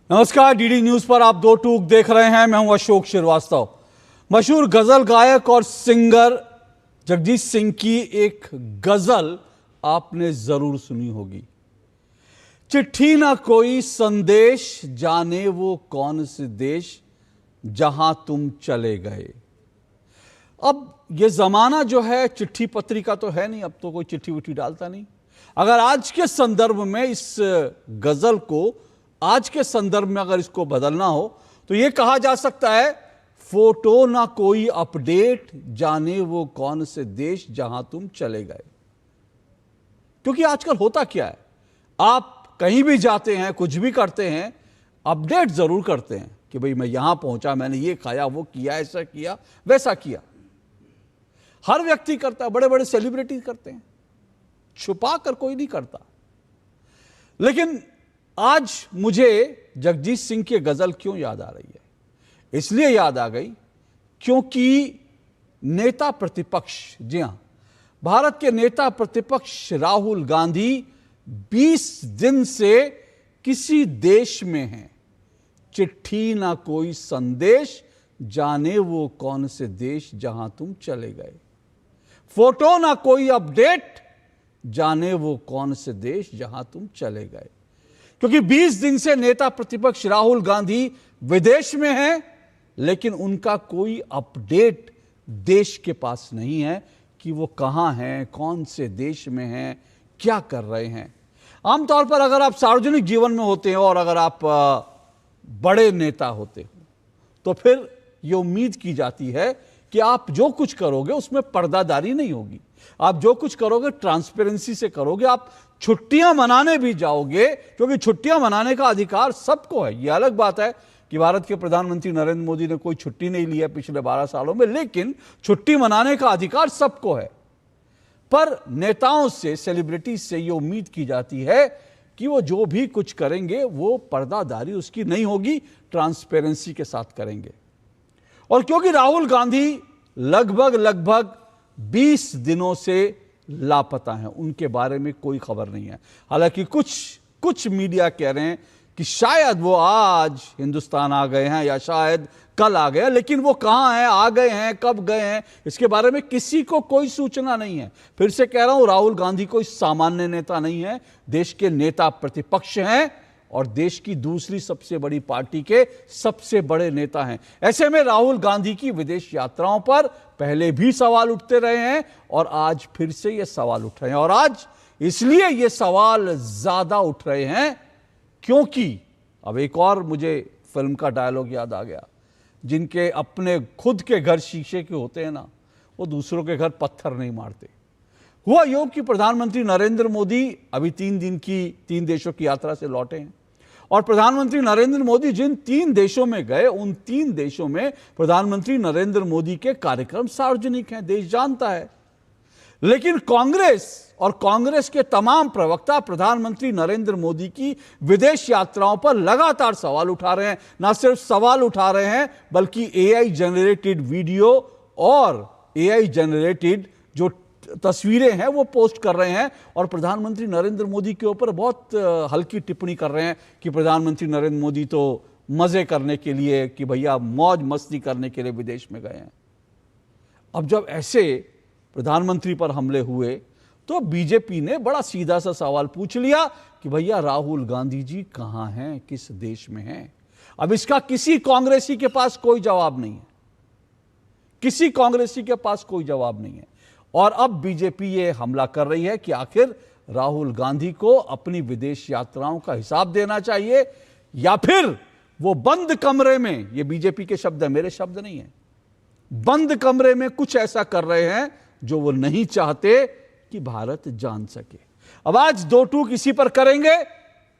नमस्कार, DD news पर आप दो टूक देख रहे हैं। मैं हूं अशोक श्रीवास्तव। मशहूर गजल गायक और सिंगर जगजीत सिंह की एक गजल आपने जरूर सुनी होगी। चिट्ठी ना कोई संदेश, जाने वो कौन से देश, जहां तुम चले गए। अब ये जमाना जो है चिट्ठी पत्री का तो है नहीं, अब तो कोई चिट्ठी विट्ठी डालता नहीं। अगर आज के संदर्भ में इस गजल को, आज के संदर्भ में अगर इसको बदलना हो तो यह कहा जा सकता है, फोटो ना कोई अपडेट, जाने वो कौन से देश, जहां तुम चले गए। क्योंकि आजकल होता क्या है, आप कहीं भी जाते हैं, कुछ भी करते हैं, अपडेट जरूर करते हैं कि भाई मैं यहां पहुंचा, मैंने ये खाया, वो किया, ऐसा किया, वैसा किया। हर व्यक्ति करता है, बड़े बड़े सेलिब्रिटी करते हैं, छुपा कर कोई नहीं करता। लेकिन आज मुझे जगजीत सिंह की गजल क्यों याद आ रही है? इसलिए याद आ गई क्योंकि नेता प्रतिपक्ष, जी हां, भारत के नेता प्रतिपक्ष राहुल गांधी 20 दिन से किसी देश में हैं। चिट्ठी ना कोई संदेश, जाने वो कौन से देश, जहां तुम चले गए। फोटो ना कोई अपडेट, जाने वो कौन से देश, जहां तुम चले गए। क्योंकि 20 दिन से नेता प्रतिपक्ष राहुल गांधी विदेश में हैं, लेकिन उनका कोई अपडेट देश के पास नहीं है कि वो कहां हैं, कौन से देश में हैं, क्या कर रहे हैं। आमतौर पर अगर आप सार्वजनिक जीवन में होते हैं और अगर आप बड़े नेता होते हो तो फिर ये उम्मीद की जाती है कि आप जो कुछ करोगे उसमें पर्दादारी नहीं होगी, आप जो कुछ करोगे ट्रांसपेरेंसी से करोगे। आप छुट्टियां मनाने भी जाओगे, क्योंकि छुट्टियां मनाने का अधिकार सबको है। यह अलग बात है कि भारत के प्रधानमंत्री नरेंद्र मोदी ने कोई छुट्टी नहीं ली है पिछले 12 सालों में, लेकिन छुट्टी मनाने का अधिकार सबको है। पर नेताओं से, सेलिब्रिटी से यह उम्मीद की जाती है कि वो जो भी कुछ करेंगे वो पर्दादारी उसकी नहीं होगी, ट्रांसपेरेंसी के साथ करेंगे। और क्योंकि राहुल गांधी लगभग 20 दिनों से लापता हैं, उनके बारे में कोई खबर नहीं है। हालांकि कुछ मीडिया कह रहे हैं कि शायद वो आज हिंदुस्तान आ गए हैं या शायद कल आ गए, लेकिन वो कहां हैं, आ गए हैं, कब गए हैं, इसके बारे में किसी को कोई सूचना नहीं है। फिर से कह रहा हूं, राहुल गांधी कोई सामान्य नेता नहीं है, देश के नेता प्रतिपक्ष हैं और देश की दूसरी सबसे बड़ी पार्टी के सबसे बड़े नेता हैं। ऐसे में राहुल गांधी की विदेश यात्राओं पर पहले भी सवाल उठते रहे हैं और आज फिर से ये सवाल उठ रहे हैं। और आज इसलिए ये सवाल ज्यादा उठ रहे हैं क्योंकि अब एक और मुझे फिल्म का डायलॉग याद आ गया, जिनके अपने खुद के घर शीशे के होते हैं ना, वो दूसरों के घर पत्थर नहीं मारते। हुआ यूं कि प्रधानमंत्री नरेंद्र मोदी अभी 3 देशों की यात्रा से लौटे हैं और प्रधानमंत्री नरेंद्र मोदी जिन 3 देशों में गए, उन 3 देशों में प्रधानमंत्री नरेंद्र मोदी के कार्यक्रम सार्वजनिक हैं, देश जानता है। लेकिन कांग्रेस और कांग्रेस के तमाम प्रवक्ता प्रधानमंत्री नरेंद्र मोदी की विदेश यात्राओं पर लगातार सवाल उठा रहे हैं। ना सिर्फ सवाल उठा रहे हैं, बल्कि एआई जनरेटेड वीडियो और एआई जनरेटेड जो तस्वीरें हैं वो पोस्ट कर रहे हैं और प्रधानमंत्री नरेंद्र मोदी के ऊपर बहुत हल्की टिप्पणी कर रहे हैं कि प्रधानमंत्री नरेंद्र मोदी तो मजे करने के लिए, कि भैया मौज मस्ती करने के लिए विदेश में गए हैं। अब जब ऐसे प्रधानमंत्री पर हमले हुए तो बीजेपी ने बड़ा सीधा सा सवाल पूछ लिया कि भैया राहुल गांधी जी कहां हैं, किस देश में हैं। अब इसका किसी कांग्रेसी के पास कोई जवाब नहीं है, किसी कांग्रेसी के पास कोई जवाब नहीं है। और अब बीजेपी ये हमला कर रही है कि आखिर राहुल गांधी को अपनी विदेश यात्राओं का हिसाब देना चाहिए या फिर वो बंद कमरे में, ये बीजेपी के शब्द है, मेरे शब्द नहीं है, बंद कमरे में कुछ ऐसा कर रहे हैं जो वो नहीं चाहते कि भारत जान सके। अब आज 2 टूक इसी पर करेंगे,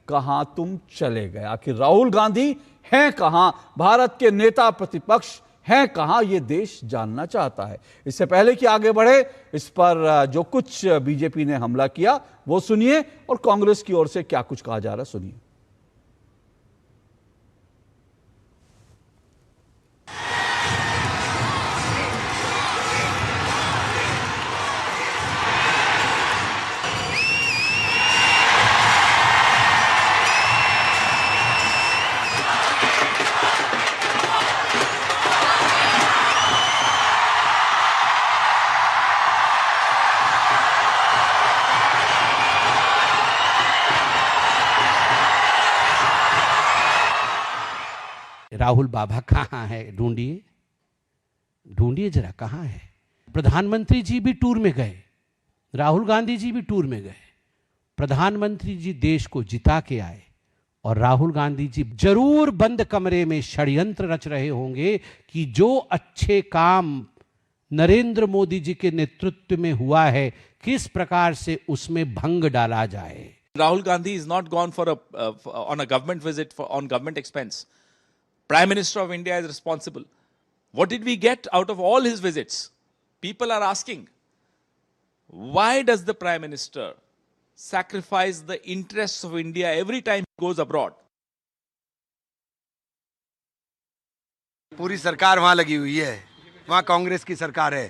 कहां तुम चले गए। आखिर राहुल गांधी हैं कहां, भारत के नेता प्रतिपक्ष हैं कहां, यह देश जानना चाहता है। इससे पहले कि आगे बढ़े, इस पर जो कुछ बीजेपी ने हमला किया वो सुनिए और कांग्रेस की ओर से क्या कुछ कहा जा रहा है सुनिए। राहुल बाबा कहाँ है? ढूंढिए, ढूंढिए जरा, कहाँ है? प्रधानमंत्री जी भी टूर में गए, राहुल गांधी जी भी टूर में गए। प्रधानमंत्री जी देश को जिता के आए और राहुल गांधी जी जरूर बंद कमरे में षड्यंत्र रच रहे होंगे कि जो अच्छे काम नरेंद्र मोदी जी के नेतृत्व में हुआ है, किस प्रकार से उसमें भंग डाला जाए। Rahul Gandhi is not gone for on a government visit on government expense. Prime Minister of India is responsible. What did we get out of all his visits? People are asking, why does the Prime Minister sacrifice the interests of India every time he goes abroad? पूरी सरकार वहाँ लगी हुई है, वहाँ कांग्रेस की सरकार है,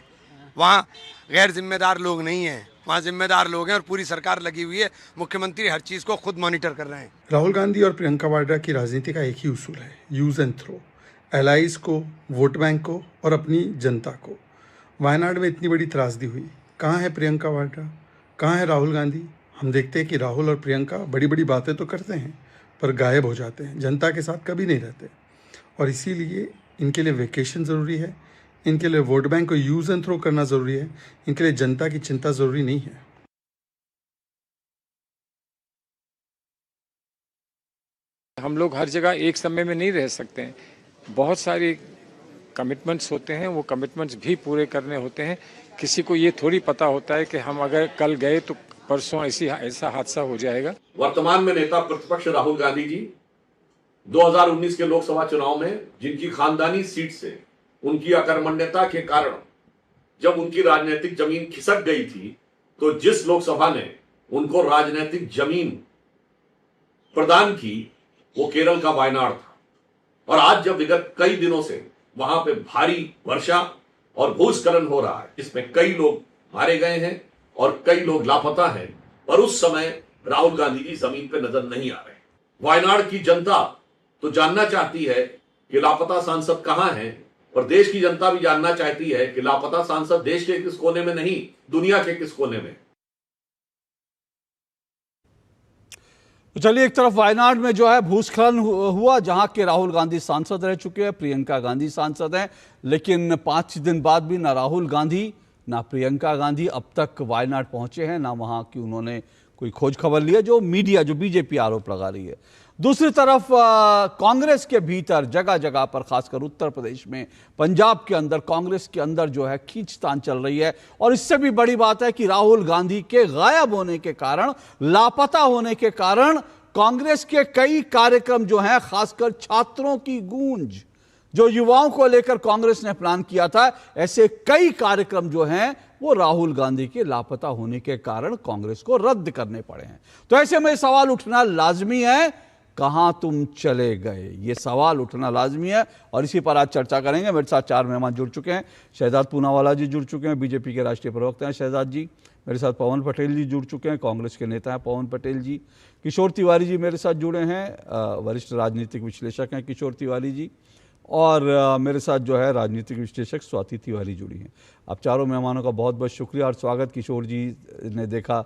वहाँ गैर जिम्मेदार लोग नहीं हैं, वहाँ जिम्मेदार लोग हैं और पूरी सरकार लगी हुई है। मुख्यमंत्री हर चीज़ को खुद मॉनिटर कर रहे हैं। राहुल गांधी और प्रियंका वाड्रा की राजनीति का एक ही उसूल है, यूज़ एंड थ्रो। एलाइज को, वोट बैंक को और अपनी जनता को। वायनाड में इतनी बड़ी त्रासदी हुई, कहाँ है प्रियंका वाड्रा, कहाँ है राहुल गांधी? हम देखते हैं कि राहुल और प्रियंका बड़ी बड़ी बातें तो करते हैं पर गायब हो जाते हैं, जनता के साथ कभी नहीं रहते। और इसीलिए इनके लिए वेकेशन ज़रूरी है, इनके लिए वोट बैंक को यूज़ एंड थ्रो करना ज़रूरी है, इनके लिए जनता की चिंता ज़रूरी नहीं है। हम लोग हर जगह एक समय में नहीं रह सकते हैं, बहुत सारे कमिटमेंट्स होते हैं, वो कमिटमेंट्स भी पूरे करने होते हैं। किसी को ये थोड़ी पता होता है कि हम अगर कल गए तो परसों ऐसा हादसा हो जाएगा। वर्तमान में नेता प्रतिपक्ष राहुल गांधी जी 2019 के लोकसभा चुनाव में जिनकी खानदानी सीट से उनकी अकर्मण्यता के कारण जब उनकी राजनीतिक जमीन खिसक गई थी, तो जिस लोकसभा ने उनको राजनीतिक जमीन प्रदान की वो केरल का वायनाड था। और आज जब विगत कई दिनों से वहां पे भारी वर्षा और भूस्खलन हो रहा है, जिसमें कई लोग मारे गए हैं और कई लोग लापता हैं, पर उस समय राहुल गांधी जी जमीन पे नजर नहीं आ रहे। वायनाड की जनता तो जानना चाहती है कि लापता सांसद कहां हैं, और देश की जनता भी जानना चाहती है कि लापता सांसद देश के किस कोने में नहीं, दुनिया के किस कोने में। तो चलिए, एक तरफ वायनाड में जो है भूस्खलन हुआ, जहां के राहुल गांधी सांसद रह चुके हैं, प्रियंका गांधी सांसद हैं, लेकिन 5 दिन बाद भी ना राहुल गांधी ना प्रियंका गांधी अब तक वायनाड पहुंचे हैं, ना वहां की उन्होंने कोई खोज खबर ली है, जो मीडिया, जो बीजेपी आरोप लगा रही है। दूसरी तरफ कांग्रेस के भीतर जगह जगह पर, खासकर उत्तर प्रदेश में, पंजाब के अंदर कांग्रेस के अंदर जो है खींचतान चल रही है। और इससे भी बड़ी बात है कि राहुल गांधी के गायब होने के कारण, लापता होने के कारण, कांग्रेस के कई कार्यक्रम जो हैं, खासकर छात्रों की गूंज, जो युवाओं को लेकर कांग्रेस ने प्लान किया था, ऐसे कई कार्यक्रम जो हैं वो राहुल गांधी के लापता होने के कारण कांग्रेस को रद्द करने पड़े हैं। तो ऐसे में सवाल उठना लाजमी है, कहां तुम चले गए? ये सवाल उठना लाजमी है और इसी पर आज चर्चा करेंगे। मेरे साथ 4 मेहमान जुड़ चुके हैं। शहजाद पूनावाला जी जुड़ चुके हैं, बीजेपी के राष्ट्रीय प्रवक्ता हैं शहजाद जी। मेरे साथ पवन पटेल जी जुड़ चुके हैं, कांग्रेस के नेता हैं पवन पटेल जी। किशोर तिवारी जी मेरे साथ जुड़े हैं, वरिष्ठ राजनीतिक विश्लेषक हैं किशोर तिवारी जी। और मेरे साथ जो है राजनीतिक विश्लेषक स्वाति तिवारी जुड़ी हैं। आप चारों मेहमानों का बहुत बहुत शुक्रिया और स्वागत। किशोर जी ने देखा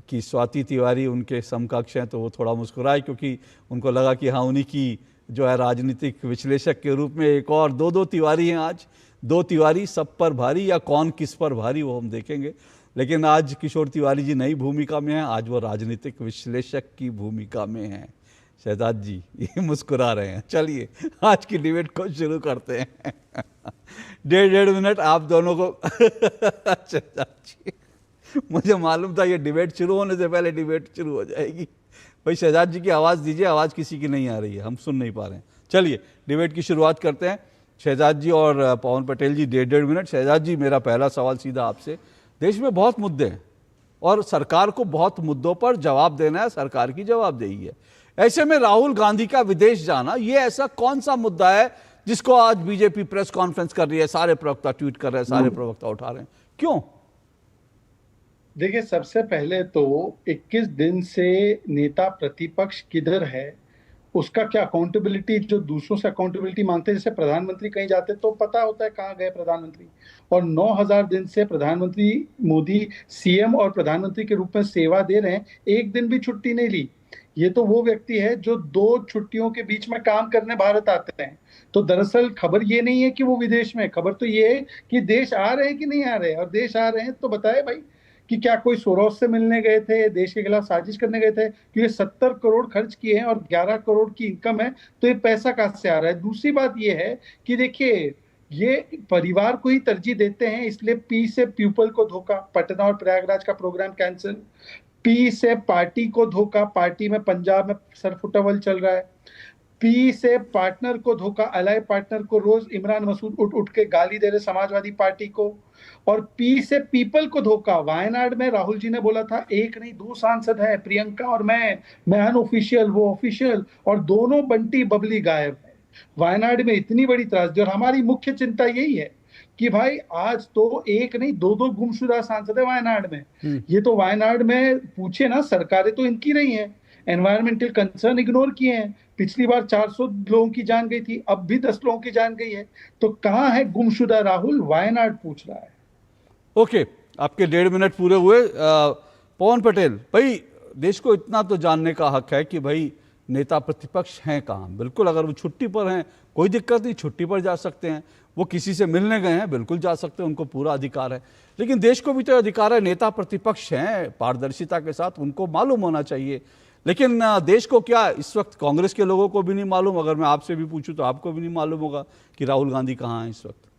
कि स्वाति तिवारी उनके समकक्ष हैं तो वो थोड़ा मुस्कुराए, क्योंकि उनको लगा कि हाँ, उन्हीं की जो है राजनीतिक विश्लेषक के रूप में एक और दो तिवारी हैं आज। 2 तिवारी सब पर भारी, या कौन किस पर भारी वो हम देखेंगे। लेकिन आज किशोर तिवारी जी नई भूमिका में हैं, आज वो राजनीतिक विश्लेषक की भूमिका में हैं। शहजाद जी ये मुस्कुरा रहे हैं। चलिए आज की डिबेट को शुरू करते हैं। 1.5 मिनट आप दोनों को शहजाद जी, मुझे मालूम था ये डिबेट शुरू होने से पहले डिबेट शुरू हो जाएगी। भाई शहजाद जी की आवाज़ दीजिए, आवाज़ किसी की नहीं आ रही है, हम सुन नहीं पा रहे हैं। चलिए डिबेट की शुरुआत करते हैं। शहजाद जी और पवन पटेल जी 1.5 मिनट। शहजाद जी, मेरा पहला सवाल सीधा आपसे। देश में बहुत मुद्दे हैं और सरकार को बहुत मुद्दों पर जवाब देना है, सरकार की जवाबदेही है। ऐसे में राहुल गांधी का विदेश जाना, ये ऐसा कौन सा मुद्दा है जिसको आज बीजेपी प्रेस कॉन्फ्रेंस कर रही है, सारे प्रवक्ता ट्वीट कर रहे हैं, सारे प्रवक्ता उठा रहे हैं, क्यों? देखिए, सबसे पहले तो 21 दिन से नेता प्रतिपक्ष किधर है उसका क्या अकाउंटेबिलिटी, जो दूसरों से अकाउंटेबिलिटी मांगते हैं। जैसे प्रधानमंत्री कहीं जाते तो पता होता है कहाँ गए प्रधानमंत्री, और 9000 दिन से प्रधानमंत्री मोदी सीएम और प्रधानमंत्री के रूप में सेवा दे रहे हैं, एक दिन भी छुट्टी नहीं ली। ये तो वो व्यक्ति है जो 2 छुट्टियों के बीच में काम करने भारत आते हैं। तो दरअसल खबर ये नहीं है कि वो विदेश में है, खबर तो ये है कि देश आ रहे हैं कि नहीं आ रहे हैं, और देश आ रहे हैं तो बताए भाई कि क्या कोई सोरोस से मिलने गए थे, देश के खिलाफ साजिश करने गए थे, क्योंकि 70 करोड़ खर्च किए हैं और 11 करोड़ की इनकम है, तो ये पैसा कहां से आ रहा है। दूसरी बात ये है कि देखिए, ये परिवार को ही तरजीह देते हैं, इसलिए पी से पीपल को धोखा, पटना और प्रयागराज का प्रोग्राम कैंसिल, पी से पार्टी को धोखा, पार्टी में पंजाब में सरफुटबल चल रहा है, पी से पार्टनर को धोखा, अलाय पार्टनर को रोज इमरान मसूद उठ उठ के गाली दे रहे समाजवादी पार्टी को, और पी से पीपल को धोखा। वायनाड में राहुल जी ने बोला था 1 नहीं 2 सांसद है, प्रियंका और मैं अनऑफिशियल वो ऑफिशियल, और दोनों बंटी बबली गायब है। वायनाड में इतनी बड़ी त्रासदी, और हमारी मुख्य चिंता यही है कि भाई आज तो 1 नहीं 2 गुमशुदा सांसद है वायनाड में। ये तो वायनाड में पूछे ना, सरकारें तो इनकी रही हैं, एनवायरमेंटल कंसर्न इग्नोर किए हैं। पिछली बार 400 लोगों की जान गई थी, अब भी 10 लोगों की जान गई है। तो कहां है गुमशुदा राहुल, वायनाड पूछ रहा है। ओके, आपके 1.5 मिनट पूरे हुए। पवन पटेल भाई, देश को इतना तो जानने का हक है कि भाई नेता प्रतिपक्ष हैं कहाँ। बिल्कुल, अगर वो छुट्टी पर हैं कोई दिक्कत नहीं, छुट्टी पर जा सकते हैं, वो किसी से मिलने गए हैं बिल्कुल जा सकते हैं, उनको पूरा अधिकार है। लेकिन देश को भी तो अधिकार है, नेता प्रतिपक्ष हैं पारदर्शिता के साथ, उनको मालूम होना चाहिए। लेकिन देश को क्या इस वक्त कांग्रेस के लोगों को भी नहीं मालूम? अगर मैं आपसे भी पूछूं तो आपको भी नहीं मालूम होगा कि राहुल गांधी कहाँ हैं इस वक्त।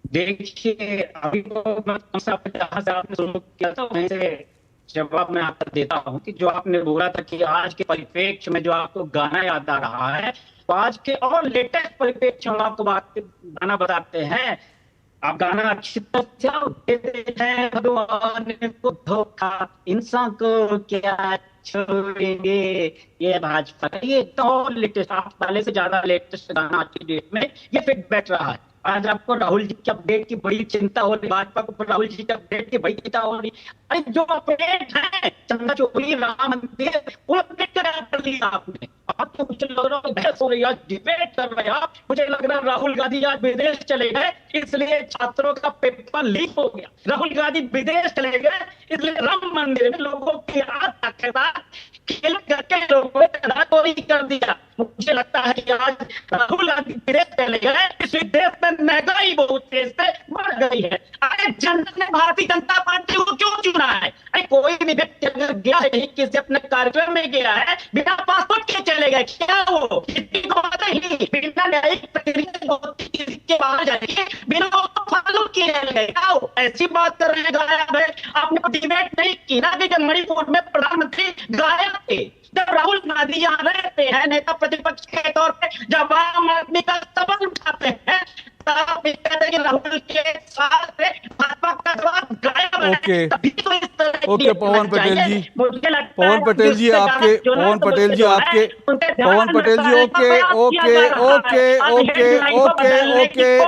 देखिए, अभी तो मैं जहाँ से आपने शुरू किया था वहीं से जवाब मैं आपको देता हूँ कि जो आपने बोला था कि आज के परिप्रेक्ष्य में जो आपको गाना याद आ रहा है, तो आज के और लेटेस्ट परिप्रेक्ष्य में आपको गाना बताते हैं। आप गाना अच्छी तरह देते हैं, भगवान को धोखा इंसान को क्या छोड़ेंगे, ये भाजपा का ये तो लेटेस्ट, आप पहले से ज्यादा लेटेस्ट गाना आज की डेट में ये फिट बैठ रहा है। आज आपको राहुल जी के अपडेट की बड़ी चिंता हो रही, भाजपा को राहुल जी के अपडेट की बड़ी चिंता हो रही। अरे जो अपडेट है चंदा चौधरी राम मंदिर, वो अपडेट कर लिया आपने। आप तो मुझे लग रहा है बहस हो रही है, डिबेट कर रहे हैं आप। मुझे लग रहा है राहुल गांधी आज विदेश चले गए इसलिए छात्रों का पेपर लीक हो गया। राहुल गांधी विदेश चले गए इसलिए राम मंदिर में लोगों की खेल करके लोगों ने चोरी कर दिया। मुझे लगता है कि आज राहुल गांधी विदेश चले गए, इस देश में महंगाई बहुत तेज से बढ़ गई है। अरे जनता ने भारतीय जनता पार्टी को क्यों चुना है? अरे कोई भी व्यक्ति अगर गया है कहीं किसी अपने कार्यक्रम में गया है बिना पासपोर्ट के चले गए, क्या वो बिना न्यायिक प्रक्रिया के बाहर जाएंगे, बिना फॉलो किए गए, क्या वो ऐसी बात कर रहे हैं गायब है? आपने डिबेट नहीं की ना कि जब मणिपुर में प्रधानमंत्री गायब थे, जब राहुल गांधी यहाँ रहते हैं नेता प्रतिपक्ष के तौर पे, जब आम आदमी का सवाल उठाते हैं तब कहते हैं कि राहुल के साथ भाजपा का जवाब गायब है। ओके पवन पटेल जी, पवन पटेल जी आपके, पवन पटेल जी आपके, Pawan Patel ji okay okay okay okay okay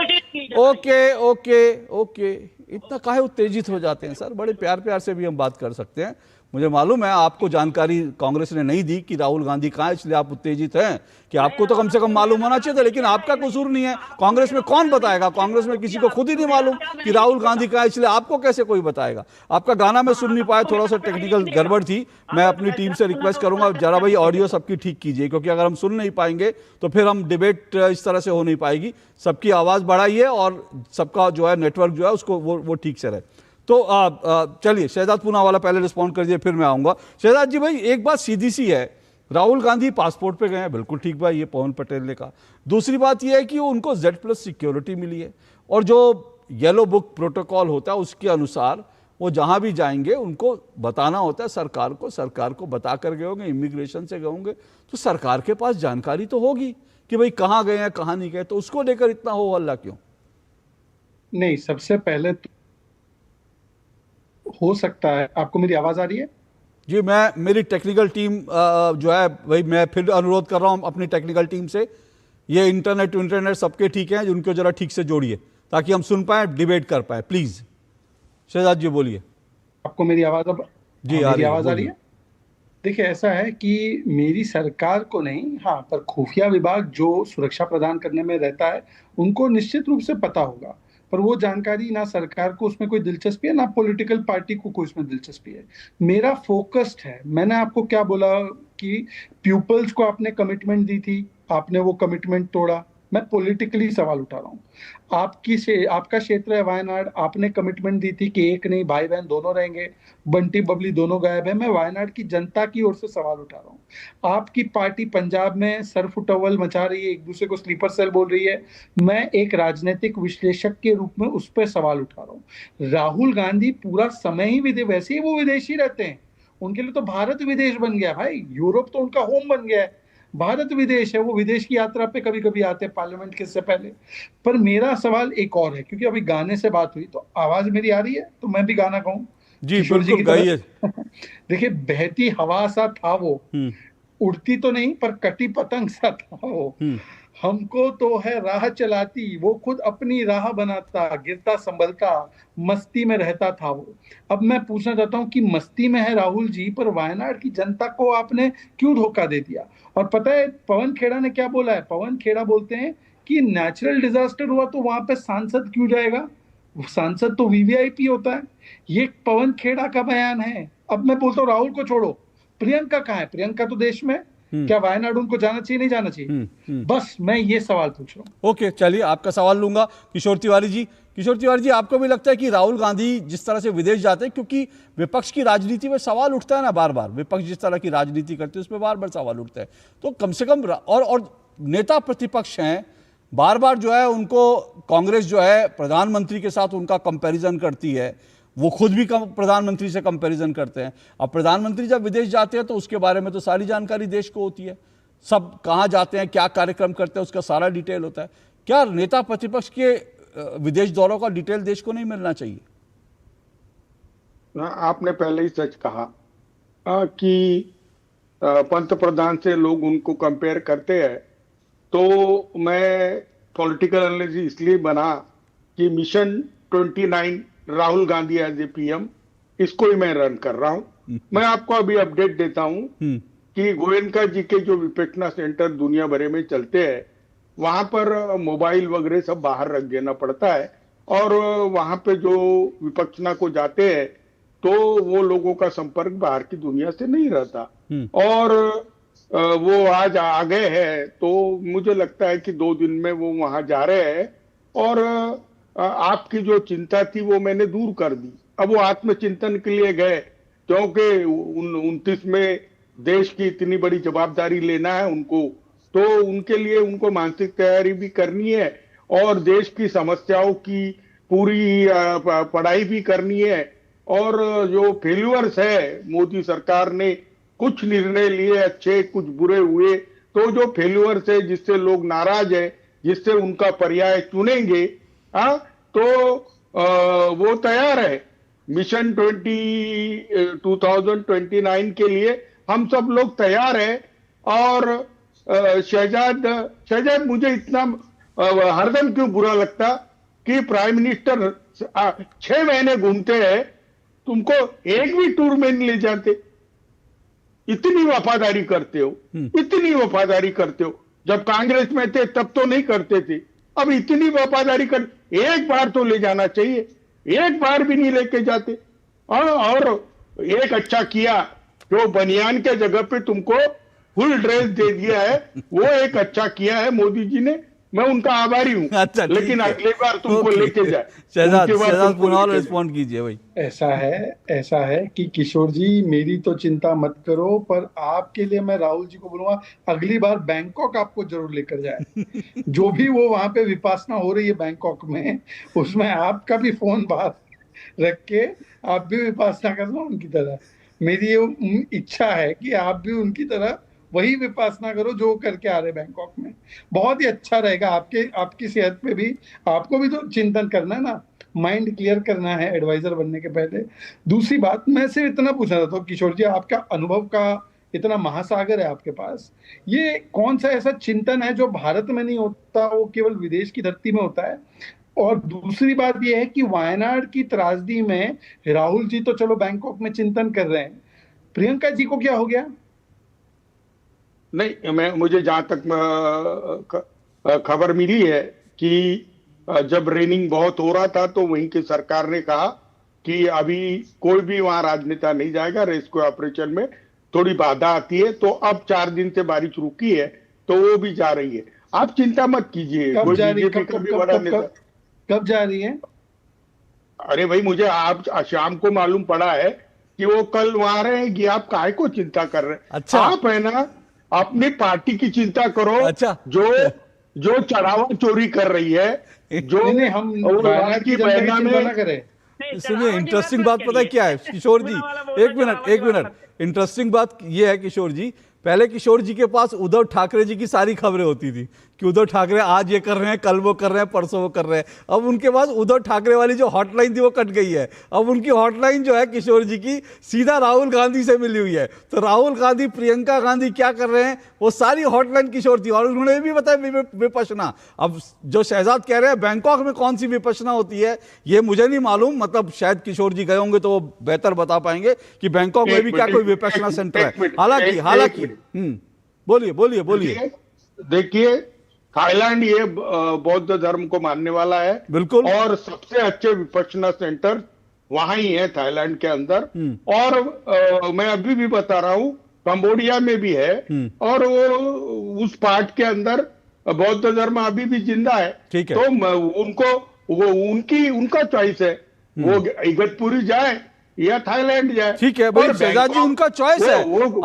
okay okay okay okay, इतना काहे उत्तेजित हो जाते हैं सर? बड़े प्यार प्यार से भी हम बात कर सकते हैं। मुझे मालूम है आपको जानकारी कांग्रेस ने नहीं दी कि राहुल गांधी कहाँ है, इसलिए आप उत्तेजित हैं कि आपको तो कम से कम मालूम होना चाहिए था। लेकिन आपका कसूर नहीं है, कांग्रेस में कौन बताएगा? कांग्रेस में किसी को खुद ही नहीं मालूम कि राहुल गांधी कहाँ है, इसलिए आपको कैसे कोई बताएगा? आपका गाना मैं सुन नहीं पाया, थोड़ा सा टेक्निकल गड़बड़ थी। मैं अपनी टीम से रिक्वेस्ट करूंगा जरा भाई ऑडियो सबकी ठीक कीजिए, क्योंकि अगर हम सुन नहीं पाएंगे तो फिर हम डिबेट इस तरह से हो नहीं पाएगी। सबकी आवाज़ बढ़ाइए और सबका जो है नेटवर्क जो है उसको वो ठीक से रहे। तो चलिए शहजाद पूनावाला पहले रिस्पॉन्ड कर दिए, फिर मैं आऊंगा। शहजाद जी भाई, एक बात सीधी सी है, राहुल गांधी पासपोर्ट पे गए हैं, बिल्कुल ठीक भाई, ये पवन पटेल ने कहा। दूसरी बात ये है कि उनको Z+ सिक्योरिटी मिली है, और जो येलो बुक प्रोटोकॉल होता है उसके अनुसार वो जहां भी जाएंगे उनको बताना होता है सरकार को बता कर गए होंगे, इमिग्रेशन से गए होंगे, तो सरकार के पास जानकारी तो होगी कि भाई कहाँ गए हैं कहाँ नहीं गए। तो उसको लेकर इतना हो हल्ला क्यों? नहीं, सबसे पहले तो हो सकता है, आपको मेरी आवाज आ रही है? जी, मेरी टेक्निकल टीम जो है भाई, मैं फिर अनुरोध कर रहा हूं अपनी टेक्निकल टीम से, ये इंटरनेट सबके ठीक है, उनको जरा ठीक से जोड़िए ताकि हम सुन पाए, डिबेट कर पाए। प्लीज शहजाद जी बोलिए। आपको मेरी आवाज अब जी मेरी आवाज आ रही है? देखिए, ऐसा है कि मेरी सरकार को नहीं, हाँ, पर खुफिया विभाग जो सुरक्षा प्रदान करने में रहता है उनको निश्चित रूप से पता होगा। पर वो जानकारी ना सरकार को उसमें कोई दिलचस्पी है, ना पॉलिटिकल पार्टी को कोई उसमें दिलचस्पी है। मेरा फोकस्ड है। मैंने आपको क्या बोला कि प्यूपल्स को आपने कमिटमेंट दी थी, आपने वो कमिटमेंट तोड़ा। मैं पॉलिटिकली सवाल उठा रहा हूँ। आपका क्षेत्र है वायनाड, आपने कमिटमेंट दी थी कि एक नहीं भाई बहन दोनों रहेंगे, बंटी बबली दोनों गायब है। मैं वायनाड की जनता की ओर से सवाल उठा रहा हूँ। आपकी पार्टी पंजाब में सरफुटवल मचा रही है, एक दूसरे को स्लीपर सेल बोल रही है। मैं एक राजनीतिक विश्लेषक के रूप में उस पर सवाल उठा रहा हूँ। राहुल गांधी पूरा समय ही वैसे ही वो विदेशी रहते हैं, उनके लिए तो भारत विदेश बन गया भाई। यूरोप तो उनका होम बन गया है, भारत विदेश है। वो विदेश की यात्रा पे कभी कभी आते हैं पार्लियामेंट के से पहले। पर मेरा सवाल एक और है, क्योंकि अभी गाने से बात हुई तो आवाज मेरी आ रही है, तो मैं भी गाना गाऊं जी किशोर जी बिल्कुल की गाइए। तरह। देखिए, बहती हवा सा था वो, उड़ती तो नहीं पर कटी पतंग सा था वो। हमको तो है राह चलाती, वो खुद अपनी राह बनाता, गिरता संभलता, मस्ती में रहता था वो। अब मैं पूछना चाहता हूं कि मस्ती में है राहुल जी, पर वायनाड की जनता को आपने क्यों धोखा दे दिया? और पता है पवन खेड़ा ने क्या बोला है? पवन खेड़ा बोलते हैं कि नेचुरल डिजास्टर हुआ तो वहां पे सांसद क्यों जाएगा, सांसद तो वीवीआईपी होता है। ये पवन खेड़ा का बयान है। अब मैं बोलता हूँ राहुल को छोड़ो, प्रियंका कहाँ है? प्रियंका तो देश में। क्या वायनाड उनको जाना चाहिए, नहीं जाना चाहिए? बस मैं ये सवाल पूछ रहा हूँ। ओके, चलिए आपका सवाल लूंगा। किशोर तिवारी जी, किशोर तिवारी जी, आपको भी लगता है कि राहुल गांधी जिस तरह से विदेश जाते हैं, क्योंकि विपक्ष की राजनीति में सवाल उठता है ना बार बार, विपक्ष जिस तरह की राजनीति करते हैं उसमें बार बार सवाल उठता है, तो कम से कम और नेता प्रतिपक्ष हैं, बार बार जो है उनको कांग्रेस जो है प्रधानमंत्री के साथ उनका कंपैरिजन करती है, वो खुद भी प्रधानमंत्री से कंपैरिजन करते हैं। अब प्रधानमंत्री जब विदेश जाते हैं तो उसके बारे में तो सारी जानकारी देश को होती है, सब कहाँ जाते हैं, क्या कार्यक्रम करते हैं, उसका सारा डिटेल होता है। क्या नेता प्रतिपक्ष के विदेश दौरों का डिटेल देश को नहीं मिलना चाहिए? आपने पहले ही सच कहा कि पंत प्रधान से लोग उनको कंपेयर करते हैं, तो मैं पॉलिटिकल एनालिस्ट इसलिए बना कि mission 29 Rahul Gandhi as a PM, इसको ही मैं रन कर रहा हूं। मैं आपको अभी अपडेट देता हूं कि गोयनका जी के जो विपक्षना सेंटर दुनिया भर में चलते हैं, वहां पर मोबाइल वगैरह सब बाहर रख देना पड़ता है, और वहां पे जो विपक्षना को जाते हैं तो वो लोगों का संपर्क बाहर की दुनिया से नहीं रहता। और वो आज आ गए हैं, तो मुझे लगता है कि 2 दिन में वो वहां जा रहे हैं, और आपकी जो चिंता थी वो मैंने दूर कर दी। अब वो आत्मचिंतन के लिए गए, क्योंकि 29 में देश की इतनी बड़ी जवाबदारी लेना है उनको, तो उनके लिए उनको मानसिक तैयारी भी करनी है, और देश की समस्याओं की पूरी पढ़ाई भी करनी है। और जो फेल्यूअर्स है, मोदी सरकार ने कुछ निर्णय लिए अच्छे, कुछ बुरे हुए, तो जो फेल्यूअर्स है जिससे लोग नाराज है, जिससे उनका पर्याय चुनेंगे, तो वो तैयार है। मिशन 2029 के लिए हम सब लोग तैयार है। और शहजाद मुझे इतना हरदम क्यों बुरा लगता कि प्राइम मिनिस्टर 6 महीने घूमते हैं, तुमको एक भी टूर में नहीं ले जाते। इतनी वफादारी करते हो, इतनी वफादारी करते हो। जब कांग्रेस में थे तब तो नहीं करते थे, अब इतनी वफादारी कर, एक बार तो ले जाना चाहिए, एक बार भी नहीं लेके जाते। और एक अच्छा किया, जो बनियान के जगह पे तुमको फुल ड्रेस दे दिया है, वो एक अच्छा किया है मोदी जी ने, मैं उनका आभारी हूँ। अच्छा, लेकिन अगली बार तुमको लेके जाए। शहजाद पुनः रिस्पॉन्ड कीजिए भाई। ऐसा है कि किशोर जी मेरी तो चिंता मत करो, पर आपके लिए मैं राहुल जी को बोलूंगा अगली बार बैंकॉक आपको जरूर लेकर जाए। जो भी वो वहां पे विपासना हो रही है बैंकॉक में, उसमें आपका भी फोन बाहर रख के आप भी विपासना करना उनकी तरह। मेरी ये इच्छा है कि आप भी उनकी तरह वही विपासना करो जो करके आ रहे बैंकॉक में। बहुत ही अच्छा रहेगा, आपकी सेहत पे भी, आपको भी तो चिंतन करना है ना, माइंड क्लियर करना है एडवाइजर बनने के पहले। दूसरी बात मैं सिर्फ इतना पूछना चाहता हूँ किशोर जी, आपका अनुभव का इतना महासागर है आपके पास, ये कौन सा ऐसा चिंतन है जो भारत में नहीं होता, वो केवल विदेश की धरती में होता है? और दूसरी बात यह है कि वायनाड की त्रासदी में राहुल जी तो चलो बैंकॉक में चिंतन कर रहे हैं, प्रियंका जी को क्या हो गया? नहीं, मुझे जहां तक खबर मिली है कि जब रेनिंग बहुत हो रहा था तो वहीं की सरकार ने कहा कि अभी कोई भी वहां राजनेता नहीं जाएगा, रेस्क्यू ऑपरेशन में थोड़ी बाधा आती है। तो अब 4 दिन से बारिश रुकी है तो वो भी जा रही है। आप चिंता मत कीजिए। कब जा रही है? कब जा रही है? अरे भाई, मुझे आप शाम को मालूम पड़ा है कि वो कल वहां रहेगी। आप काहे को चिंता कर रहे हैं? अच्छा। आप है ना, अपनी पार्टी की चिंता करो। अच्छा। जो चढ़ावा चोरी कर रही है, जो नहीं, हम वायनाड की जनता की चिंता ना करें। सुनिए, इंटरेस्टिंग बात पता है क्या है किशोर जी? एक मिनट। इंटरेस्टिंग बात ये है किशोर जी, पहले किशोर जी के पास उद्धव ठाकरे जी की सारी खबरें होती थी कि उद्धव ठाकरे आज ये कर रहे हैं, कल वो कर रहे हैं, परसों वो कर रहे हैं। अब उनके पास उद्धव ठाकरे वाली जो हॉटलाइन थी वो कट गई है। अब उनकी हॉटलाइन जो है किशोर जी की सीधा राहुल गांधी से मिली हुई है। तो राहुल गांधी, प्रियंका गांधी क्या कर रहे हैं, वो सारी हॉटलाइन किशोर थी। और उन्होंने ये भी बताया विपश्यना। अब जो शहजाद कह रहे हैं बैंकॉक में कौन सी विपश्यना होती है ये मुझे नहीं मालूम, मतलब शायद किशोर जी गए होंगे तो वो बेहतर बता पाएंगे कि बैंकॉक में भी क्या कोई विपश्यना सेंटर है। हालांकि बोलिए। देखिए, थाईलैंड ये बौद्ध धर्म को मानने वाला है, बिल्कुल, और सबसे अच्छे विपश्यना सेंटर वहां ही है थाईलैंड के अंदर। और मैं अभी भी बता रहा हूँ, कंबोडिया में भी है। और वो उस पार्ट के अंदर बौद्ध धर्म अभी भी जिंदा है। ठीक है। तो उनका चॉइस है, वो इगतपुरी जाए या थाईलैंड जाए। ठीक है भाई शहजाद जी, उनका चॉइस है।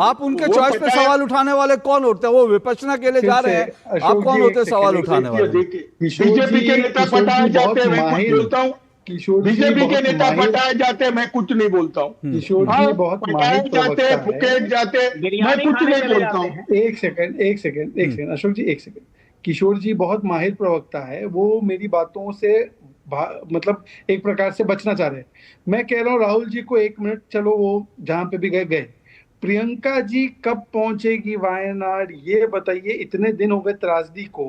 आप उनके चॉइस पे सवाल उठाने वाले कौन होते हैं? वो विपश्यना के लिए जा रहे हैं, आप कौन होते हैं सवाल उठाने वाले? बीजेपी के नेता पटाए जाते हैं, मैं कुछ बोलता हूँ। बीजेपी के नेता पटाए जाते हैं, मैं कुछ नहीं बोलता हूँ। किशोर जी बहुत माहिर जाते हैं, फुकेट जाते हैं, मैं कुछ नहीं बोलता हूँ। एक सेकंड अशोक जी, एक सेकंड। किशोर जी बहुत माहिर प्रवक्ता है, वो मेरी बातों से मतलब एक प्रकार से बचना चाह रहे हैं। मैं कह रहा हूँ राहुल जी को 1 मिनट, चलो वो जहां पे भी गए। प्रियंका जी कब पहुंचेगी वायनाड ये बताइए। इतने दिन हो गए त्रासदी को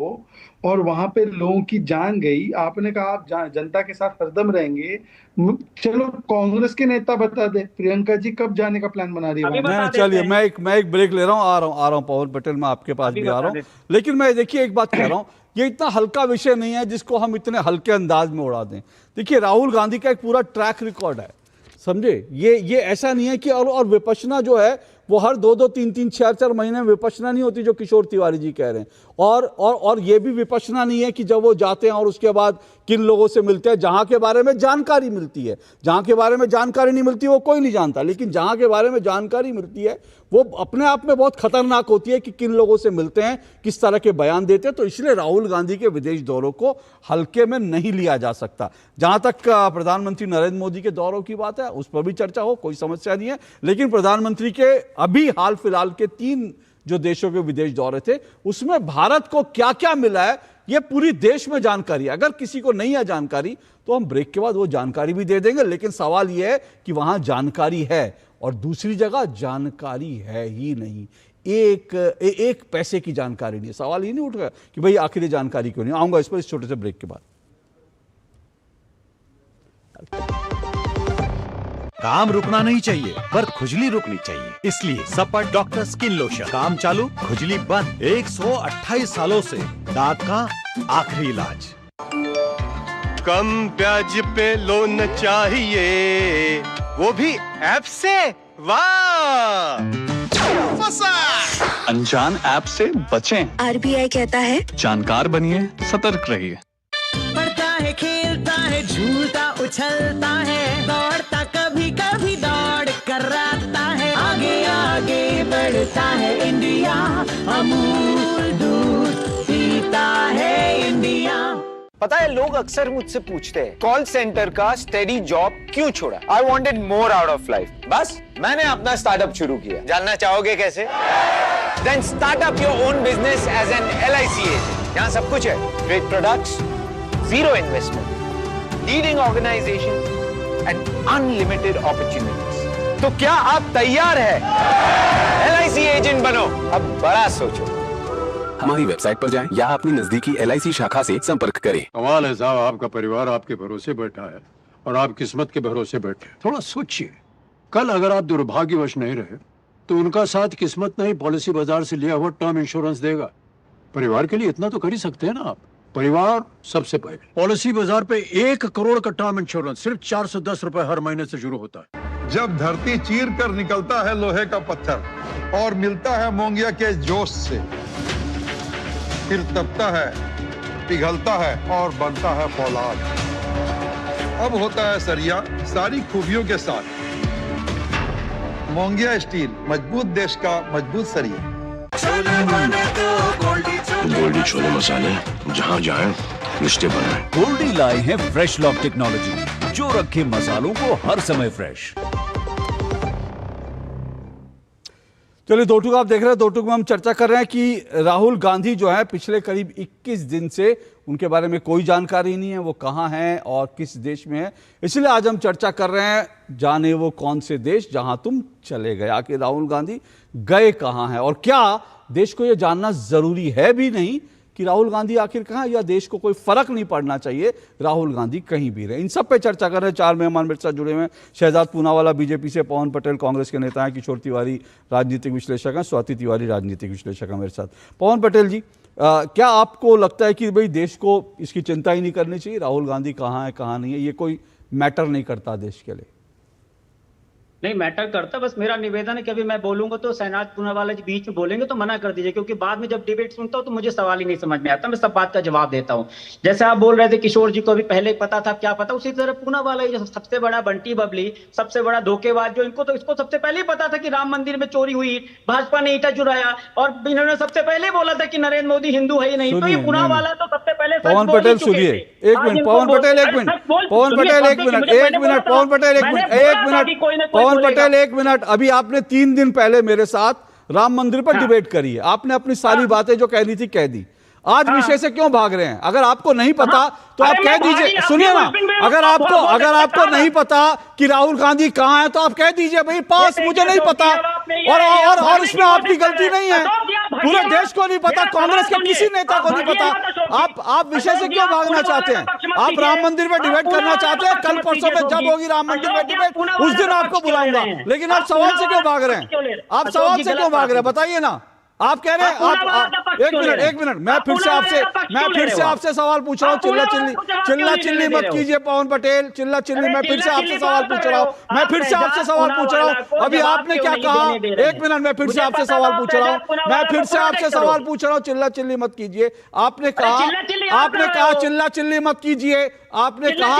और वहां पे लोगों की जान गई। आपने कहा आप जनता के साथ हरदम रहेंगे। चलो कांग्रेस के नेता बता दे प्रियंका जी कब जाने का प्लान बना रही है। चलिए मैं एक ब्रेक ले रहा हूँ, आ रहा हूँ पवन पटेल, मैं आपके पास भी आ रहा हूँ। लेकिन मैं देखिए एक बात कह रहा हूँ, ये इतना हल्का विषय नहीं है जिसको हम इतने हल्के अंदाज में उड़ा दें। देखिए राहुल गांधी का एक पूरा ट्रैक रिकॉर्ड है, समझे। ये ऐसा नहीं है कि और विपश्यना जो है वो हर 2-2, 3-3, 4-4 महीने में विपश्यना नहीं होती जो किशोर तिवारी जी कह रहे हैं। और ये भी विपश्यना नहीं है कि जब वो जाते हैं और उसके बाद किन लोगों से मिलते हैं, जहां के बारे में जानकारी मिलती है। जहां के बारे में जानकारी नहीं मिलती वो कोई नहीं जानता, लेकिन जहां के बारे में जानकारी मिलती है वो अपने आप में बहुत खतरनाक होती है कि किन लोगों से मिलते हैं, किस तरह के बयान देते हैं। तो इसलिए राहुल गांधी के विदेश दौरों को हल्के में नहीं लिया जा सकता। जहां तक प्रधानमंत्री नरेंद्र मोदी के दौरों की बात है उस पर भी चर्चा हो, कोई समस्या नहीं है। लेकिन प्रधानमंत्री के अभी हाल फिलहाल के 3 जो देशों के विदेश दौरे थे उसमें भारत को क्या क्या मिला है ये पूरी देश में जानकारी है। अगर किसी को नहीं है जानकारी तो हम ब्रेक के बाद वो जानकारी भी दे देंगे। लेकिन सवाल यह है कि वहां जानकारी है और दूसरी जगह जानकारी है ही नहीं, एक पैसे की जानकारी नहीं है। सवाल ही नहीं उठ गया कि भाई आखिर ये जानकारी क्यों नहीं। आऊंगा इस पर इस छोटे से ब्रेक के बाद। काम रुकना नहीं चाहिए पर खुजली रुकनी चाहिए, इसलिए सपट डॉक्टर स्किन लोशन। काम चालू, खुजली बंद। 128 सालों से दांत का आखिरी इलाज। कम ब्याज पे लोन चाहिए, वो भी ऐप से। वाह, फंसा। अनजान ऐप से बचें। RBI कहता है जानकार बनिए, सतर्क रहिए। पढ़ता है, खेलता है, झूलता उछलता है, दौड़ता कभी कभी दौड़ कराता है, आगे आगे बढ़ता है इंडिया, अमूल दूध पीता है इंडिया। पता है लोग अक्सर मुझसे पूछते हैं कॉल सेंटर का स्टेडी जॉब क्यों छोड़ा। I wanted more out of life, बस मैंने अपना स्टार्टअप शुरू किया। जानना चाहोगे कैसे? Then start up your own business as an LIC agent. यहाँ सब कुछ है, great products, zero investment, leading organisation and unlimited opportunities. तो क्या आप तैयार है LIC एजेंट बनो? अब बड़ा सोचो। हमारी वेबसाइट पर जाएं या अपनी नजदीकी LIC शाखा से संपर्क करें। कमाल है साहब, आपका परिवार आपके भरोसे बैठा है और आप किस्मत के भरोसे बैठे। थोड़ा सोचिए, कल अगर आप दुर्भाग्यवश नहीं रहे तो उनका साथ किस्मत नहीं पॉलिसी बाजार से लिया हुआ टर्म इंश्योरेंस देगा। परिवार के लिए इतना तो कर ही सकते हैं ना आप। परिवार सबसे पहले। पॉलिसी बाजार पे 1 करोड़ का टर्म इंश्योरेंस सिर्फ 410 रुपए हर महीने से शुरू होता है। जब धरती चीर कर निकलता है लोहे का पत्थर और मिलता है मोंगिया के जोश से, फिर तपता है, पिघलता है और बनता है फौलाद। अब होता है सरिया सारी खूबियों के साथ। मोंगिया स्टील, मजबूत देश का मजबूत सरिया। गोल्डी छोले मसाले, जहाँ जाए रिश्ते बनाए। गोल्डी लाए हैं फ्रेश लॉक टेक्नोलॉजी, जो रखे मसालों को हर समय फ्रेश। चलिए दो टूक आप देख रहे हैं, दो टूक में हम चर्चा कर रहे हैं कि राहुल गांधी जो है पिछले करीब 21 दिन से उनके बारे में कोई जानकारी नहीं है, वो कहाँ हैं और किस देश में है। इसलिए आज हम चर्चा कर रहे हैं, जाने वो कौन से देश जहां तुम चले गए। आखिर राहुल गांधी गए कहाँ हैं और क्या देश को यह जानना जरूरी है भी नहीं कि राहुल गांधी आखिर कहाँ, या देश को कोई फर्क नहीं पड़ना चाहिए राहुल गांधी कहीं भी रहे। इन सब पे चर्चा कर रहे हैं। 4 मेहमान मेरे साथ जुड़े हुए हैं। शहजाद पूनावाला बीजेपी से, पवन पटेल कांग्रेस के नेता हैं, किशोर तिवारी राजनीतिक विश्लेषक हैं, स्वाति तिवारी राजनीतिक विश्लेषक हैं मेरे साथ। पवन पटेल जी, क्या आपको लगता है कि भाई देश को इसकी चिंता ही नहीं करनी चाहिए, राहुल गांधी कहाँ है कहाँ नहीं है, ये कोई मैटर नहीं करता देश के लिए? नहीं मैटर करता, बस मेरा निवेदन है कि अभी मैं बोलूंगा तो शहनाज पूनावाला जी बीच में बोलेंगे तो मना कर दीजिए, क्योंकि बाद में जब डिबेट सुनता हूं तो मुझे सवाल ही नहीं समझ में आता, मैं सब बात का जवाब देता हूं। जैसे आप बोल रहे थे किशोर जी को भी पहले पता था, क्या पता, उसी तरह पूनावाला ही जो सबसे बड़ा बंटी बबली, सबसे बड़ा धोखेबाज, जो इनको तो इसको सबसे पहले ही पता था कि राम मंदिर में चोरी हुई, भाजपा ने ईटा चुराया, और इन्होंने सबसे पहले बोला था कि नरेंद्र मोदी हिंदू है ही नहीं। तो ये पूनावाला तो सबसे पहले पवन पटेल सुनिए, एक मिनट पवन पटेल, एक मिनट पवन पटेल, एक मिनट, एक मिनट पवन पटेल, एक मिनट, एक मिनट पवन पटेल, एक मिनट। अभी आपने 3 दिन पहले मेरे साथ राम मंदिर पर डिबेट करी है, आपने अपनी सारी बातें जो कहनी थी कह दी। आज विषय से क्यों भाग रहे हैं? अगर आपको नहीं पता तो आप कह दीजिए। सुनिए ना, अगर आपको नहीं पता कि राहुल गांधी कहाँ है तो आप कह दीजिए भाई पास मुझे नहीं पता, और इसमें आपकी गलती नहीं है, पूरे देश को नहीं पता, कांग्रेस के किसी नेता को नहीं पता। आप विषय से क्यों भागना चाहते हैं? आप राम मंदिर में डिबेट करना चाहते हैं, कल परसों में जब होगी राम मंदिर में डिबेट उस दिन आपको बुलाऊंगा, लेकिन आप सवाल से क्यों भाग रहे हैं? आप सवाल से क्यों भाग रहे हैं बताइए ना। आप कह रहे हैं आप एक मिनट मैं फिर से आपसे सवाल पूछ रहा हूँ। चिल्ला चिल्ली मत कीजिए पवन पटेल, चिल्ला चिल्ली, मैं फिर से आपसे सवाल पूछ रहा हूँ। अभी आपने क्या कहा? एक मिनट, मैं फिर से आपसे सवाल पूछ रहा हूँ, चिल्ला चिल्ली मत कीजिए। आपने कहा चिल्ला चिल्ली मत कीजिए, आपने कहा